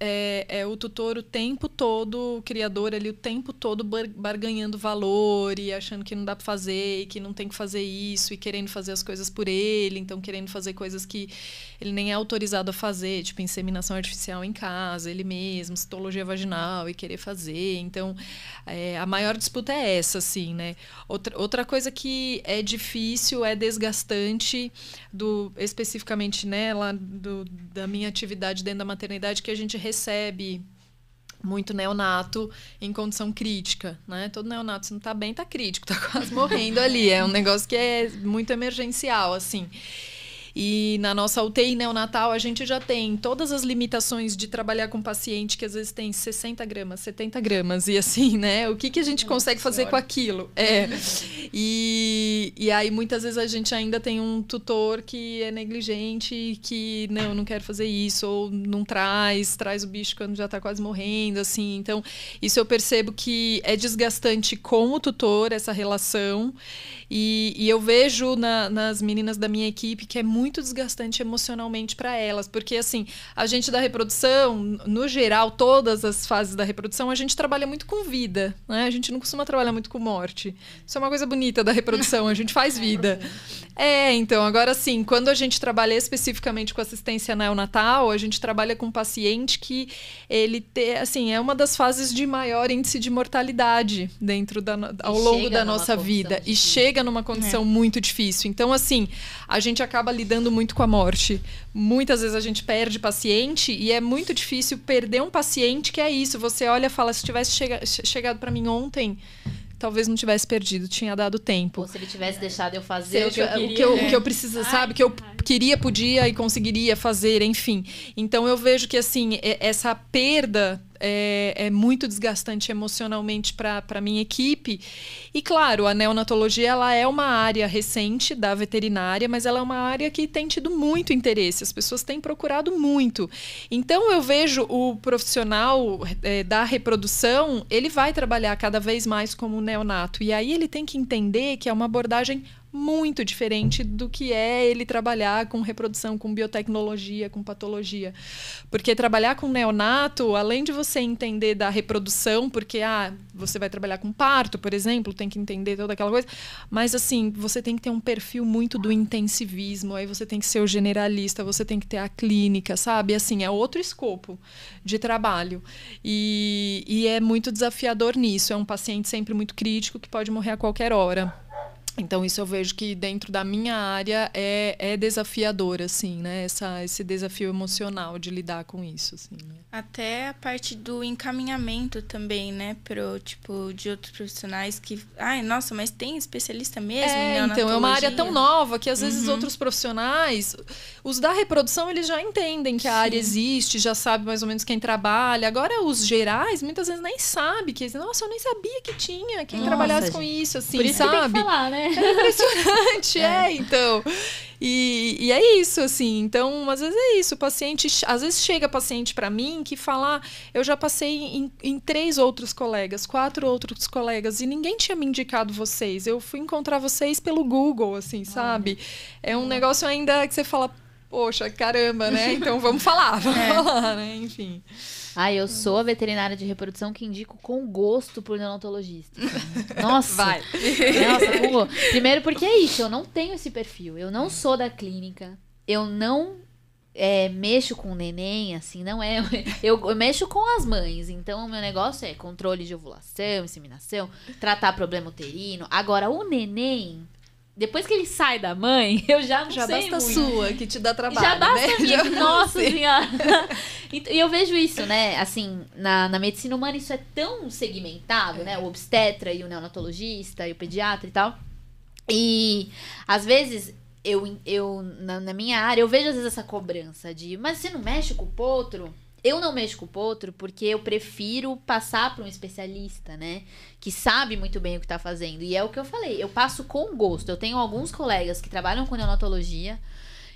o tutor o tempo todo, o criador ali o tempo todo barganhando valor e achando que não dá para fazer, e que não tem que fazer isso, e querendo fazer as coisas por ele, então querendo fazer coisas que ele nem é autorizado a fazer, tipo inseminação artificial em casa, ele mesmo, citologia vaginal e querer fazer. Então, a maior disputa é essa, assim, né? Outra coisa que é difícil, é desgastante, especificamente, né, lá da minha atividade dentro da maternidade, que a gente recebe muito neonato em condição crítica, né? Todo neonato, se não tá bem, tá crítico, tá quase morrendo ali. É um negócio que é muito emergencial, assim. E na nossa UTI neonatal, a gente já tem todas as limitações de trabalhar com paciente que às vezes tem 60 gramas, 70 gramas. E assim, né? O que a gente consegue fazer com aquilo? E aí, muitas vezes, a gente ainda tem um tutor que é negligente, que não quero fazer isso, ou não traz o bicho quando já tá quase morrendo, assim. Então, isso eu percebo que é desgastante com o tutor, essa relação. E eu vejo nas meninas da minha equipe que é muito desgastante emocionalmente para elas, porque assim, a gente da reprodução, no geral, todas as fases da reprodução, a gente trabalha muito com vida, né? A gente não costuma trabalhar muito com morte. Isso é uma coisa bonita da reprodução, a gente faz vida. Então, agora sim, quando a gente trabalha especificamente com assistência neonatal, a gente trabalha com um paciente que ele é uma das fases de maior índice de mortalidade ao longo da nossa vida. E chega numa condição muito difícil. Então, assim, a gente acaba lidando muito com a morte. Muitas vezes a gente perde paciente e é muito difícil perder um paciente que é isso. Você olha e fala, se tivesse chegado para mim ontem, talvez não tivesse perdido, tinha dado tempo. Ou se ele tivesse deixado eu fazer o que eu preciso, sabe? Que eu queria, podia e conseguiria fazer, enfim. Então, eu vejo que, assim, essa perda é muito desgastante emocionalmente para a minha equipe. E, claro, a neonatologia ela é uma área recente da veterinária, mas ela é uma área que tem tido muito interesse. As pessoas têm procurado muito. Então, eu vejo o profissional da reprodução, ele vai trabalhar cada vez mais como neonato. E aí ele tem que entender que é uma abordagem muito diferente do que é ele trabalhar com reprodução, com biotecnologia, com patologia. Porque trabalhar com neonato, além de você entender da reprodução, porque você vai trabalhar com parto, por exemplo, tem que entender toda aquela coisa, mas assim, você tem que ter um perfil muito do intensivismo, aí você tem que ser o generalista, você tem que ter a clínica, sabe? Assim, é outro escopo de trabalho. E é muito desafiador nisso. É um paciente sempre muito crítico que pode morrer a qualquer hora. Então, isso eu vejo que dentro da minha área é desafiador, assim, né? Esse desafio emocional de lidar com isso, assim, né? Até a parte do encaminhamento também, né? De outros profissionais que... nossa, mas tem especialista mesmo em neonatologia? Então, é uma área tão nova que, às vezes, outros profissionais... Os da reprodução, eles já entendem que a área existe, já sabe mais ou menos quem trabalha. Agora, os gerais, muitas vezes, nem sabem. Nossa, eu nem sabia que tinha quem trabalhasse com isso, assim, por isso sabe? Que tem que falar, né? É impressionante, então. E é isso, assim. Então, às vezes é isso. O paciente, às vezes chega paciente para mim que fala, eu já passei em 3 outros colegas, 4 outros colegas, e ninguém tinha me indicado vocês. Eu fui encontrar vocês pelo Google, assim, sabe? É um negócio ainda que você fala, poxa, caramba, né? Então vamos falar, né? Enfim. Eu sou a veterinária de reprodução que indico com gosto por neonatologista. Nossa! Vai! Nossa, com gosto. Primeiro porque é isso, eu não tenho esse perfil. Eu não sou da clínica. Eu não mexo com neném, assim, não é... Eu mexo com as mães. Então, o meu negócio é controle de ovulação, inseminação, tratar problema uterino. Agora, o neném... Depois que ele sai da mãe, eu já não sei muito. Já basta a sua, que te dá trabalho, já basta né? A minha, nossa senhora. E eu vejo isso, né? Assim, na medicina humana isso é tão segmentado, né? O obstetra e o neonatologista e o pediatra e tal. E, às vezes, na minha área, eu vejo, às vezes, essa cobrança de... Mas você não mexe com o potro? Eu não mexo com o potro porque eu prefiro passar para um especialista, né? Que sabe muito bem o que tá fazendo. E é o que eu falei, eu passo com gosto. Eu tenho alguns colegas que trabalham com neonatologia,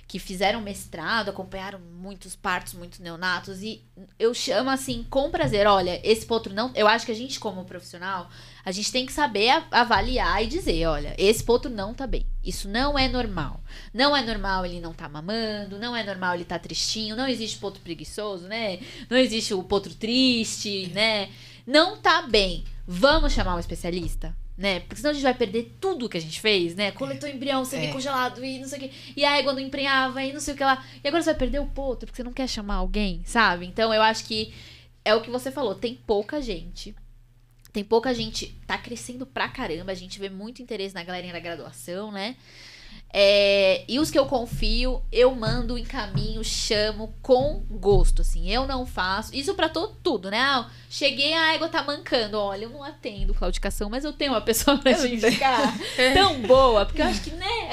que fizeram mestrado, acompanharam muitos partos, muitos neonatos. E eu chamo assim, com prazer. Olha, esse potro não... Eu acho que a gente, como profissional, a gente tem que saber avaliar e dizer, olha, esse potro não tá bem. Isso não é normal. Não é normal ele não tá mamando, não é normal ele tá tristinho, não existe potro preguiçoso, né? Não existe o potro triste, né? Não tá bem. Vamos chamar um especialista, né? Porque senão a gente vai perder tudo que a gente fez, né? Coletou embrião, sangue congelado e não sei o que. E a égua não emprenhava e não sei o que lá. E agora você vai perder o potro porque você não quer chamar alguém, sabe? Então eu acho que é o que você falou. Tem pouca gente. Tá crescendo pra caramba. A gente vê muito interesse na galerinha da graduação, né? E os que eu confio, eu mando, encaminho, chamo com gosto, assim. Eu não faço... Isso pra tudo, né? Cheguei, a égua tá mancando. Olha, eu não atendo claudicação, mas eu tenho uma pessoa pra te indicar tão boa. Porque eu acho que, né?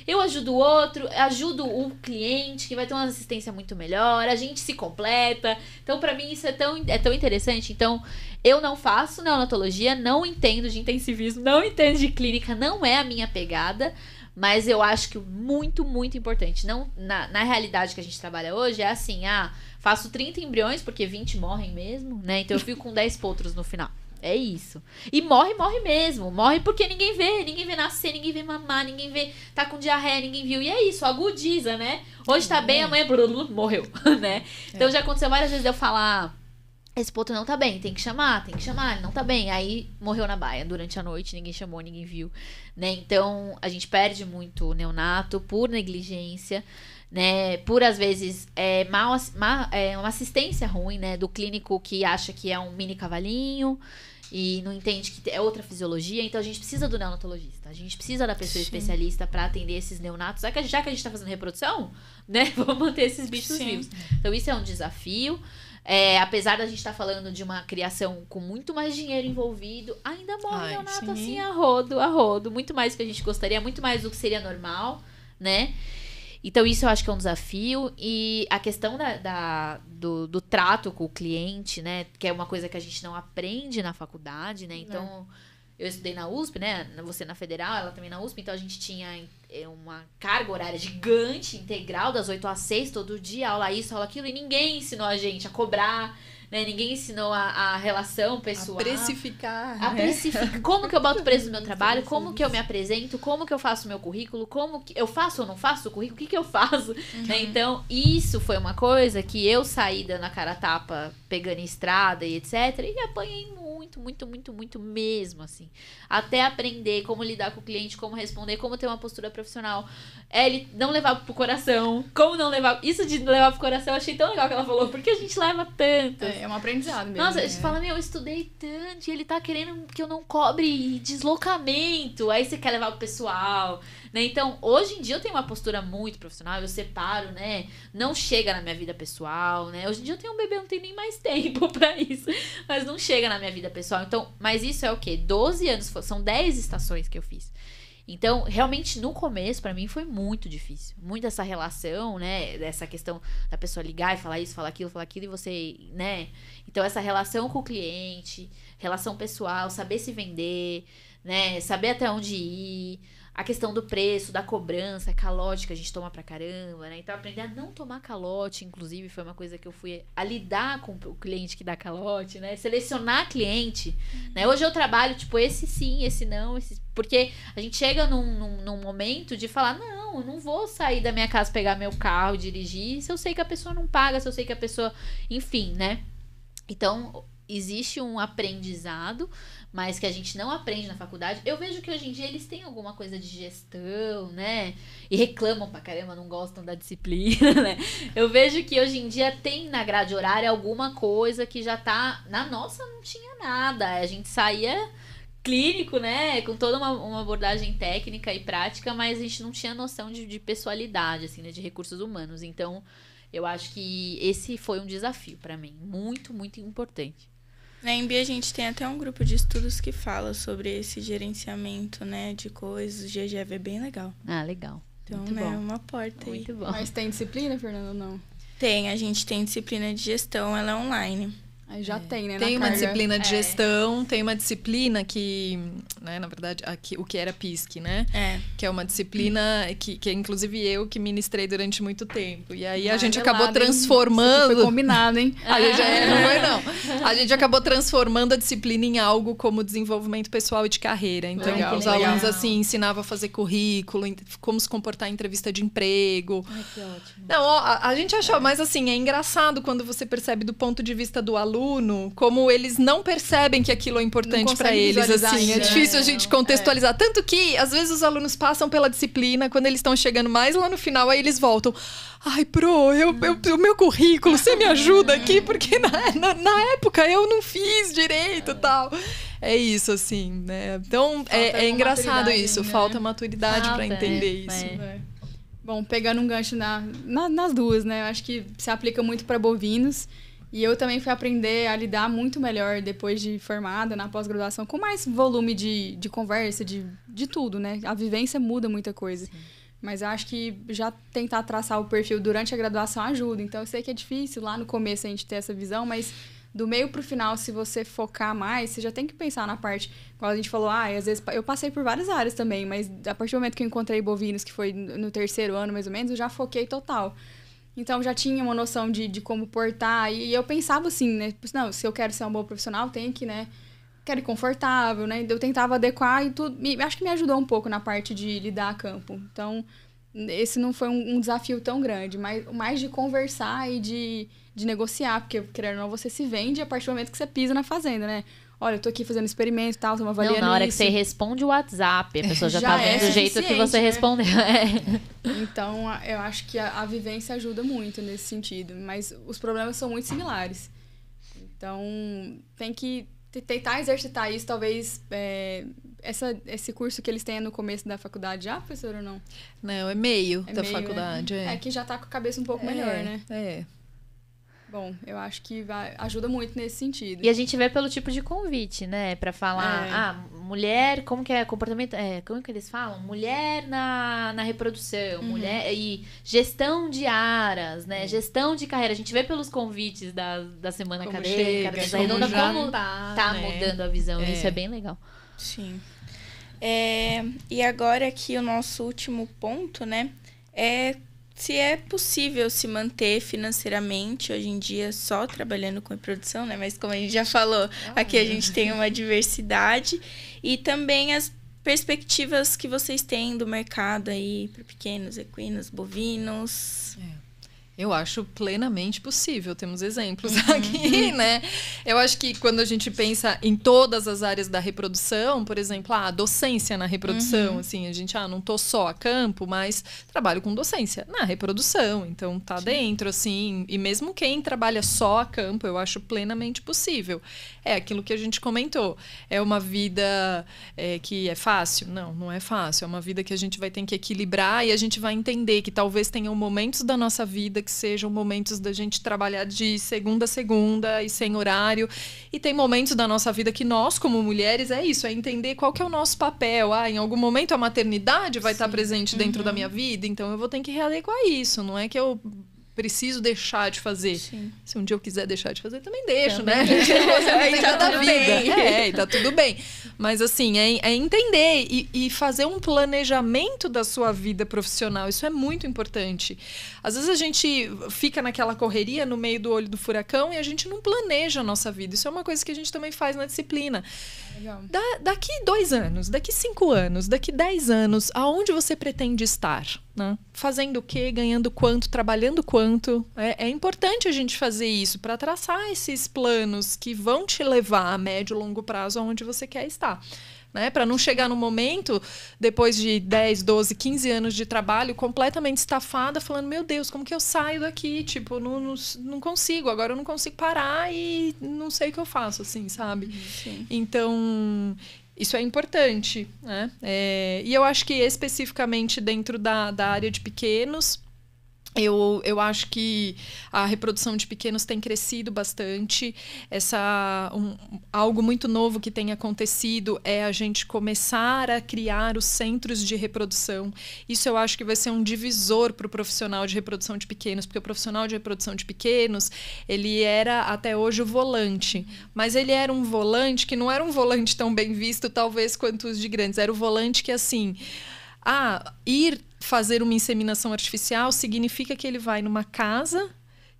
Eu ajudo o outro, ajudo o cliente, que vai ter uma assistência muito melhor. A gente se completa. Então, pra mim, isso é tão interessante. Então, eu não faço neonatologia, não entendo de intensivismo, não entendo de clínica, não é a minha pegada. Mas eu acho que muito, muito importante. Não, na realidade que a gente trabalha hoje, é assim, faço 30 embriões, porque 20 morrem mesmo, né? Então eu fico com 10 potros no final. É isso. E morre mesmo. Morre porque ninguém vê nascer, ninguém vê mamar, ninguém vê, tá com diarreia, ninguém viu. E é isso, agudiza, né? Hoje tá bem, amanhã morreu, né? Então já aconteceu várias vezes de eu falar... esse ponto não tá bem, tem que chamar, ele não tá bem. Aí morreu na baia durante a noite, ninguém chamou, ninguém viu, né? Então, a gente perde muito neonato por negligência, né? Por, às vezes, uma assistência ruim, né? Do clínico que acha que é um mini cavalinho e não entende que é outra fisiologia. Então, a gente precisa do neonatologista, a gente precisa da pessoa especialista para atender esses neonatos. Já que a gente tá fazendo reprodução, né? Vamos manter esses bichos vivos. Então, isso é um desafio. Apesar da gente estar falando de uma criação com muito mais dinheiro envolvido, ainda morre neonato assim a rodo, muito mais do que a gente gostaria, muito mais do que seria normal, né? Então isso eu acho que é um desafio. E a questão do trato com o cliente, né, que é uma coisa que a gente não aprende na faculdade, né? Então eu estudei na USP, né, você na Federal, ela também na USP, então a gente tinha uma carga horária gigante, integral, das 8 às 6, todo dia, aula isso, aula aquilo, e ninguém ensinou a gente a cobrar, né? Ninguém ensinou a relação pessoal. A precificar. Como que eu boto preço no meu trabalho, como que eu me apresento, como que eu faço o meu currículo, como que eu faço ou não faço o currículo, o que eu faço, né? Então, isso foi uma coisa que eu saí dando a cara a tapa, pegando estrada e etc, e apanhei muito mesmo, assim. Até aprender como lidar com o cliente, como responder, como ter uma postura profissional. Ele não levar pro coração. Como não levar... Isso de levar pro coração, eu achei tão legal que ela falou, porque a gente leva tanto. É um aprendizado mesmo. Nossa, a gente fala, eu estudei tanto, e ele tá querendo que eu não cobre deslocamento. Aí você quer levar pro pessoal, né? Então, hoje em dia eu tenho uma postura muito profissional, eu separo, né? Não chega na minha vida pessoal, né? Hoje em dia eu tenho um bebê, não tenho nem mais tempo pra isso. Mas não chega na minha vida pessoal. Então, mas isso é o quê? 12 anos, são 10 estações que eu fiz. Então, realmente, no começo, pra mim, foi muito difícil. Muito essa relação, né? Dessa questão da pessoa ligar e falar isso, falar aquilo, e você, né? Então, essa relação com o cliente, relação pessoal, saber se vender, né? Saber até onde ir. A questão do preço, da cobrança, calote que a gente toma pra caramba, né? Então, aprender a não tomar calote, inclusive, foi uma coisa que eu fui a lidar com o cliente que dá calote, né? Selecionar cliente, né? Hoje eu trabalho, tipo, esse sim, esse não, porque a gente chega num momento de falar, não, eu não vou sair da minha casa, pegar meu carro, dirigir, se eu sei que a pessoa não paga, se eu sei que a pessoa... Enfim, né? Então, existe um aprendizado, mas que a gente não aprende na faculdade. Eu vejo que hoje em dia eles têm alguma coisa de gestão, né? E reclamam pra caramba, não gostam da disciplina, né? Eu vejo que hoje em dia tem na grade horária alguma coisa que já tá... Na nossa não tinha nada. A gente saía clínico, né? Com toda uma abordagem técnica e prática, mas a gente não tinha noção de pessoalidade, assim, né? De recursos humanos. Então, eu acho que esse foi um desafio pra mim. Muito, muito importante. Na EMB a gente tem até um grupo de estudos que fala sobre esse gerenciamento, né, de coisas. O GGV é bem legal. Ah, legal. Então, muito né, bom. uma porta aí. Muito bom. Mas tem disciplina, Fernanda, ou não? Tem, a gente tem disciplina de gestão, ela é online. Aí já tem, né? Tem na uma carga. disciplina de gestão, tem uma disciplina que, né, na verdade, aqui, o que era PISC, né? Que é uma disciplina que é inclusive eu que ministrei durante muito tempo. E aí a gente acabou transformando... Isso foi combinado, hein? A gente, não foi, não. A gente acabou transformando a disciplina em algo como desenvolvimento pessoal e de carreira. Então, os alunos, assim, ensinavam a fazer currículo, como se comportar em entrevista de emprego. Ai, que ótimo. Não, a gente achou, mas assim, é engraçado quando você percebe do ponto de vista do aluno, como eles não percebem que aquilo é importante para eles, assim. É difícil a gente contextualizar. Tanto que, às vezes, os alunos passam pela disciplina, quando eles estão chegando mais lá no final, aí eles voltam. Ai, pro, o meu currículo, você me ajuda aqui? Porque na época eu não fiz direito e tal. É isso, assim, né? Então, é engraçado isso. Né? Falta maturidade para entender isso. Bom, pegando um gancho nas duas, né? Eu acho que se aplica muito para bovinos. E eu também fui aprender a lidar muito melhor depois de formada, na pós-graduação, com mais volume de conversa, de tudo, né? A vivência muda muita coisa. Sim. Mas eu acho que já tentar traçar o perfil durante a graduação ajuda. Então, eu sei que é difícil lá no começo a gente ter essa visão, mas do meio pro final, se você focar mais, você já tem que pensar na parte... Como a gente falou, às vezes eu passei por várias áreas também, mas a partir do momento que eu encontrei bovinos, que foi no 3º ano mais ou menos, eu já foquei total. Então, já tinha uma noção de como portar. E eu pensava assim, né? Não, se eu quero ser um bom profissional, tenho que, né? Quero ir confortável, né? Eu tentava adequar e tudo. Acho que me ajudou um pouco na parte de lidar a campo. Então, esse não foi um desafio tão grande, mas mais de conversar e de negociar, porque, querendo ou não, você se vende a partir do momento que você pisa na fazenda, né? Olha, eu tô aqui fazendo experimento e tal, estamos avaliando isso. Na hora que você responde o WhatsApp, a pessoa já tá é vendo o jeito que você respondeu. Então, eu acho que a vivência ajuda muito nesse sentido, mas os problemas são muito similares. Então, tem que tentar exercitar isso, talvez... esse curso que eles têm no começo da faculdade já, professor, ou não? Não, é meio da meio, faculdade. É que já tá com a cabeça um pouco melhor, né? É. Bom, eu acho que ajuda muito nesse sentido. E a gente vê pelo tipo de convite, né? Pra falar, mulher, como que é comportamento... como que eles falam? Mulher na reprodução, mulher... E gestão de áreas, né? Gestão de carreira. A gente vê pelos convites da Semana Como Acadêmica, da Mesa Redonda, como tá né? mudando a visão. Isso é bem legal. Sim. E agora aqui o nosso último ponto, né? Se é possível se manter financeiramente hoje em dia só trabalhando com reprodução, né? Mas como a gente já falou, aqui a gente tem uma diversidade e também as perspectivas que vocês têm do mercado aí para pequenos equinos, bovinos. Eu acho plenamente possível, temos exemplos aqui, né? Eu acho que quando a gente pensa em todas as áreas da reprodução, por exemplo, a docência na reprodução, assim, a gente, não tô só a campo, mas trabalho com docência na reprodução, então tá dentro, assim, e mesmo quem trabalha só a campo, eu acho plenamente possível. É aquilo que a gente comentou, é uma vida que é fácil? Não, não é fácil, é uma vida que a gente vai ter que equilibrar e a gente vai entender que talvez tenham momentos da nossa vida que sejam momentos da gente trabalhar de segunda a segunda e sem horário. E tem momentos da nossa vida que nós, como mulheres, é entender qual que é o nosso papel. Em algum momento a maternidade vai estar presente dentro da minha vida, então eu vou ter que readequar isso. Não é que eu preciso deixar de fazer. Sim. Se um dia eu quiser deixar de fazer, também deixo, também. né? Você não tem Tá nada tudo a vida. bem. E tá tudo bem. Mas assim, é entender e fazer um planejamento da sua vida profissional. Isso é muito importante. Às vezes a gente fica naquela correria no meio do olho do furacão e a gente não planeja a nossa vida. Isso é uma coisa que a gente também faz na disciplina. Legal. Daqui 2 anos, daqui 5 anos, daqui 10 anos, aonde você pretende estar? Né? Fazendo o quê? Ganhando quanto? Trabalhando quanto? É importante a gente fazer isso para traçar esses planos que vão te levar a médio e longo prazo aonde você quer estar. Né? Para não chegar no momento, depois de 10, 12, 15 anos de trabalho, completamente estafada, falando, meu Deus, como que eu saio daqui? Tipo, não consigo, agora eu não consigo parar e não sei o que eu faço, assim, sabe? Sim. Então, isso é importante, né? E eu acho que especificamente dentro da área de pequenos, eu acho que a reprodução de pequenos tem crescido bastante. Algo muito novo que tem acontecido é a gente começar a criar os centros de reprodução. Isso eu acho que vai ser um divisor para o profissional de reprodução de pequenos, porque o profissional de reprodução de pequenos, ele era até hoje o volante, mas ele era um volante que não era um volante tão bem visto, talvez, quanto os de grandes. Era o volante que, assim, ir fazer uma inseminação artificial significa que ele vai numa casa,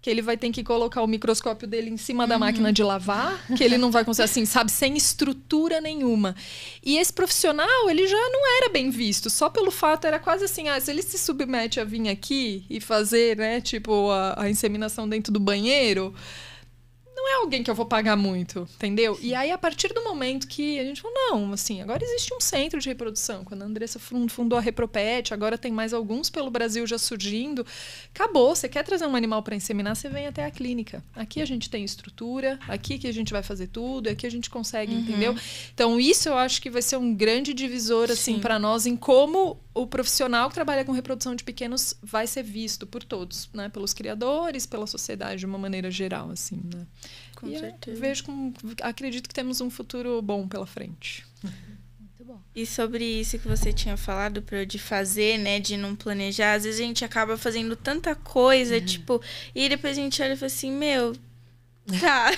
que ele vai ter que colocar o microscópio dele em cima da máquina de lavar, que ele não vai conseguir, assim, sabe, sem estrutura nenhuma. E esse profissional, ele já não era bem visto, só pelo fato, era quase assim, se ele se submete a vir aqui e fazer, né, tipo, a inseminação dentro do banheiro, não é alguém que eu vou pagar muito, entendeu? E aí, a partir do momento que a gente falou, não, assim, agora existe um centro de reprodução. Quando a Andressa fundou a Repropet, agora tem mais alguns pelo Brasil já surgindo. Acabou, você quer trazer um animal para inseminar, você vem até a clínica. Aqui a gente tem estrutura, aqui que a gente vai fazer tudo, aqui a gente consegue, entendeu? Então, isso eu acho que vai ser um grande divisor, assim, para nós, em como o profissional que trabalha com reprodução de pequenos vai ser visto por todos, né? Pelos criadores, pela sociedade de uma maneira geral, assim, né? Com certeza. Acredito que temos um futuro bom pela frente. Muito bom. E sobre isso que você tinha falado, de fazer, né, de não planejar, às vezes a gente acaba fazendo tanta coisa, tipo, e depois a gente olha e fala assim, meu, tá,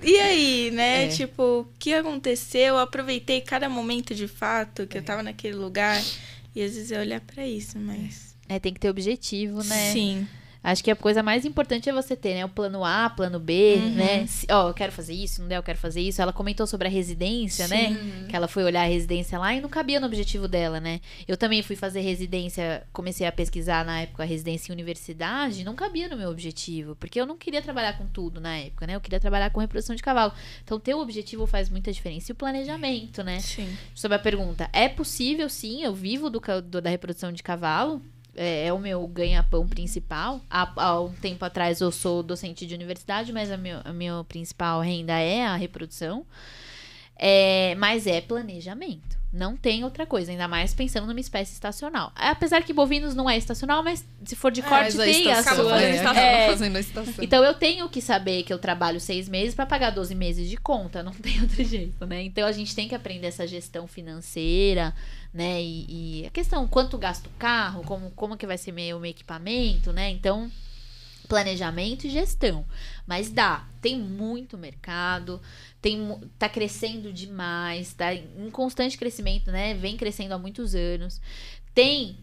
e aí, né, tipo, o que aconteceu? Eu aproveitei cada momento de fato que eu tava naquele lugar, e às vezes eu olhar pra isso, mas... Tem que ter objetivo, né? Sim. Acho que a coisa mais importante é você ter, né? O plano A, plano B, né? Eu quero fazer isso, não der, eu quero fazer isso. Ela comentou sobre a residência, né? Que ela foi olhar a residência lá e não cabia no objetivo dela, né? Eu também fui fazer residência, comecei a pesquisar na época a residência em universidade, não cabia no meu objetivo, porque eu não queria trabalhar com tudo na época, né? Eu queria trabalhar com reprodução de cavalo. Então, ter o objetivo faz muita diferença. E o planejamento, né? Sim. Sobre a pergunta, é possível, sim, eu vivo da reprodução de cavalo, é o meu ganha-pão principal. Há um tempo atrás eu sou docente de universidade, mas a minha principal renda é a reprodução. Mas é planejamento. Não tem outra coisa, ainda mais pensando numa espécie estacional. Apesar que bovinos não é estacional, mas se for de corte, tem a sua. Fazendo a estação. Então eu tenho que saber que eu trabalho 6 meses para pagar 12 meses de conta. Não tem outro jeito, né? Então a gente tem que aprender essa gestão financeira, né? E a questão, quanto gasta o carro, como que vai ser meu equipamento, né? Então, planejamento e gestão. Mas tem muito mercado, tá crescendo demais, tá em constante crescimento, né? Vem crescendo há muitos anos. Tem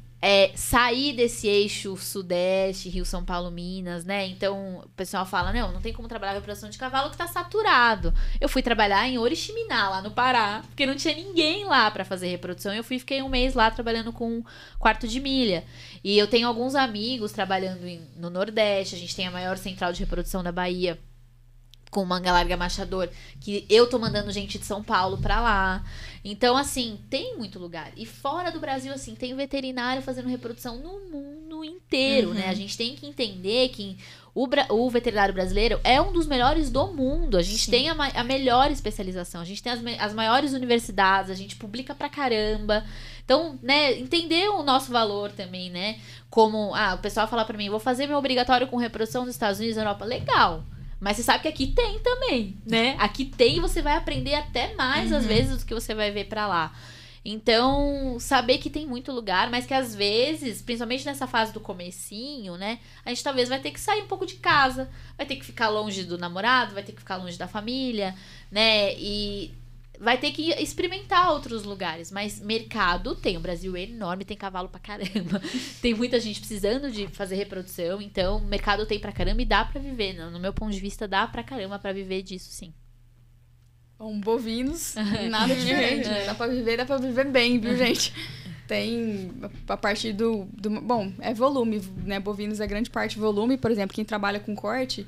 sair desse eixo sudeste, Rio, São Paulo, Minas, né? Então, o pessoal fala, não tem como trabalhar a reprodução de cavalo que tá saturado. Eu fui trabalhar em Oriximiná, lá no Pará, porque não tinha ninguém lá pra fazer reprodução. Eu fiquei 1 mês lá trabalhando com quarto de milha. E eu tenho alguns amigos trabalhando no Nordeste, a gente tem a maior central de reprodução da Bahia, com manga larga machador, que eu tô mandando gente de São Paulo pra lá. Então, assim, tem muito lugar. E fora do Brasil, assim, tem veterinário fazendo reprodução no mundo inteiro, né? A gente tem que entender que o veterinário brasileiro é um dos melhores do mundo. A gente tem a melhor especialização. A gente tem as maiores universidades, a gente publica pra caramba. Então, né, entender o nosso valor também, né? Como, o pessoal fala pra mim, vou fazer meu obrigatório com reprodução nos Estados Unidos e Europa. Legal. Mas você sabe que aqui tem também, né? Aqui tem e você vai aprender até mais, às vezes, do que você vai ver pra lá. Então, saber que tem muito lugar, mas que às vezes, principalmente nessa fase do comecinho, né? A gente talvez vai ter que sair um pouco de casa, vai ter que ficar longe do namorado, vai ter que ficar longe da família, né? E vai ter que experimentar outros lugares. Mas mercado tem, o Brasil é enorme, tem cavalo pra caramba. Tem muita gente precisando de fazer reprodução, então mercado tem pra caramba e dá pra viver. No meu ponto de vista, dá pra caramba pra viver disso, sim. Bom, bovinos, nada diferente. Dá pra viver bem, viu, gente? Tem a partir do... Bom, é volume, né? Bovinos é grande parte volume. Por exemplo, quem trabalha com corte...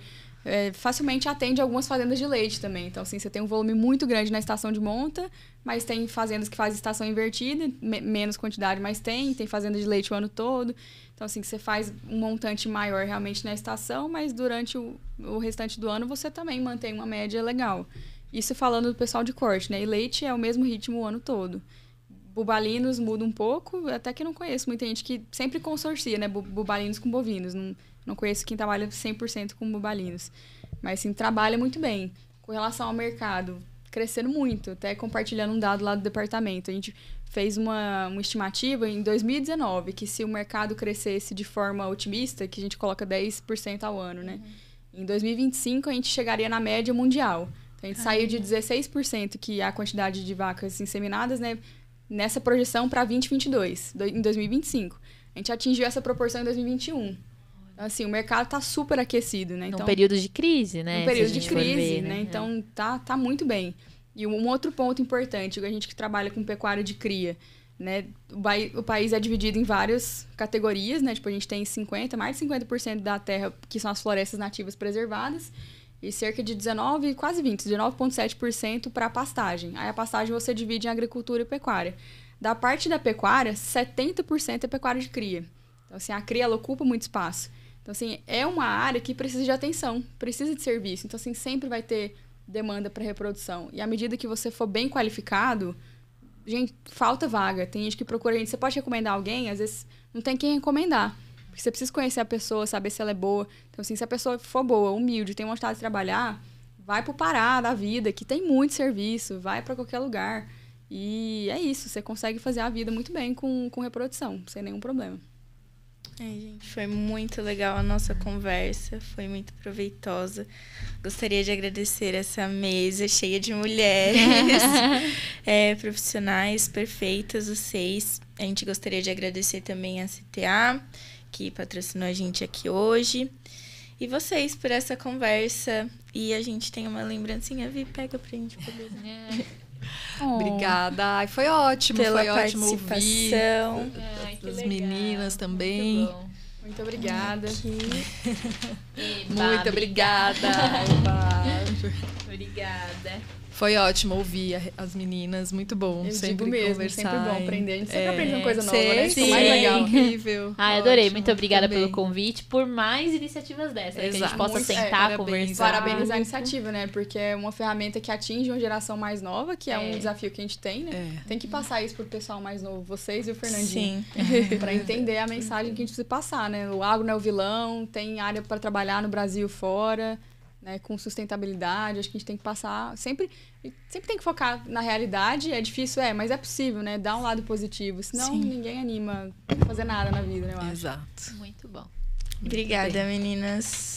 facilmente atende algumas fazendas de leite também. Então, assim, você tem um volume muito grande na estação de monta, mas tem fazendas que fazem estação invertida, menos quantidade, mas tem fazenda de leite o ano todo. Então, assim, você faz um montante maior realmente na estação, mas durante o restante do ano você também mantém uma média legal. Isso falando do pessoal de corte, né? E leite é o mesmo ritmo o ano todo. Bubalinos muda um pouco, até que eu não conheço muita gente que sempre consorcia, né? Bubalinos com bovinos. Não conheço quem trabalha 100% com bubalinos. Mas, sim, trabalha muito bem. Com relação ao mercado, crescendo muito. Até compartilhando um dado lá do departamento. A gente fez uma estimativa em 2019, que se o mercado crescesse de forma otimista, que a gente coloca 10% ao ano, né? Em 2025, a gente chegaria na média mundial. Então, a gente saiu de 16%, que é a quantidade de vacas inseminadas, né? Nessa projeção para 2022, em 2025. A gente atingiu essa proporção em 2021. Assim, o mercado tá super aquecido, né? Então, num período de crise, né? Num período de crise, né? Então, tá muito bem. E um outro ponto importante, a gente que trabalha com pecuária de cria, né? O país é dividido em várias categorias, né? Tipo, a gente tem mais de 50% da terra que são as florestas nativas preservadas e cerca de 19,7% para pastagem. Aí a pastagem você divide em agricultura e pecuária. Da parte da pecuária, 70% é pecuária de cria. Então, assim, a cria, ela ocupa muito espaço. Então, assim, é uma área que precisa de atenção, precisa de serviço. Então, assim, sempre vai ter demanda para reprodução. E à medida que você for bem qualificado, gente, falta vaga. Tem gente que procura a gente. Você pode recomendar alguém, às vezes não tem quem recomendar. Porque você precisa conhecer a pessoa, saber se ela é boa. Então, assim, se a pessoa for boa, humilde, tem vontade de trabalhar, vai pro Pará da vida, que tem muito serviço, vai para qualquer lugar. E é isso, você consegue fazer a vida muito bem com reprodução, sem nenhum problema. Gente, foi muito legal a nossa conversa, foi muito proveitosa. Gostaria de agradecer essa mesa cheia de mulheres profissionais perfeitas, vocês. A gente gostaria de agradecer também a CTA, que patrocinou a gente aqui hoje. E vocês por essa conversa. E a gente tem uma lembrancinha. Vi, pega pra gente poder. Obrigada. Ai, foi ótimo, Pela foi ótimo ouvir. participação. As meninas também. Muito bom. Muito obrigada. Muito obrigada. Obrigada. Foi ótimo ouvir as meninas, muito bom. Eu sempre digo mesmo, conversar. sempre bom aprender. A gente sempre aprende uma coisa nova, né? Isso é Sim, mais legal. incrível. Adorei. Ótimo, Muito obrigada também. pelo convite, por mais iniciativas dessas, que a gente Exato. possa Muito, sentar, parabéns. conversar. Parabenizar a iniciativa, né? Porque é uma ferramenta que atinge uma geração mais nova, que é um desafio que a gente tem, né? Tem que passar isso pro pessoal mais novo, vocês e o Fernandinho. Sim. Pra entender a mensagem que a gente precisa passar, né? O agro não é o vilão, tem área para trabalhar no Brasil e fora, né? Com sustentabilidade. Acho que a gente tem que passar... Sempre tem que focar na realidade. É difícil, mas é possível, né? Dar um lado positivo. Senão ninguém anima a fazer nada na vida, né? Eu acho. Exato. Muito bom. Obrigada, meninas.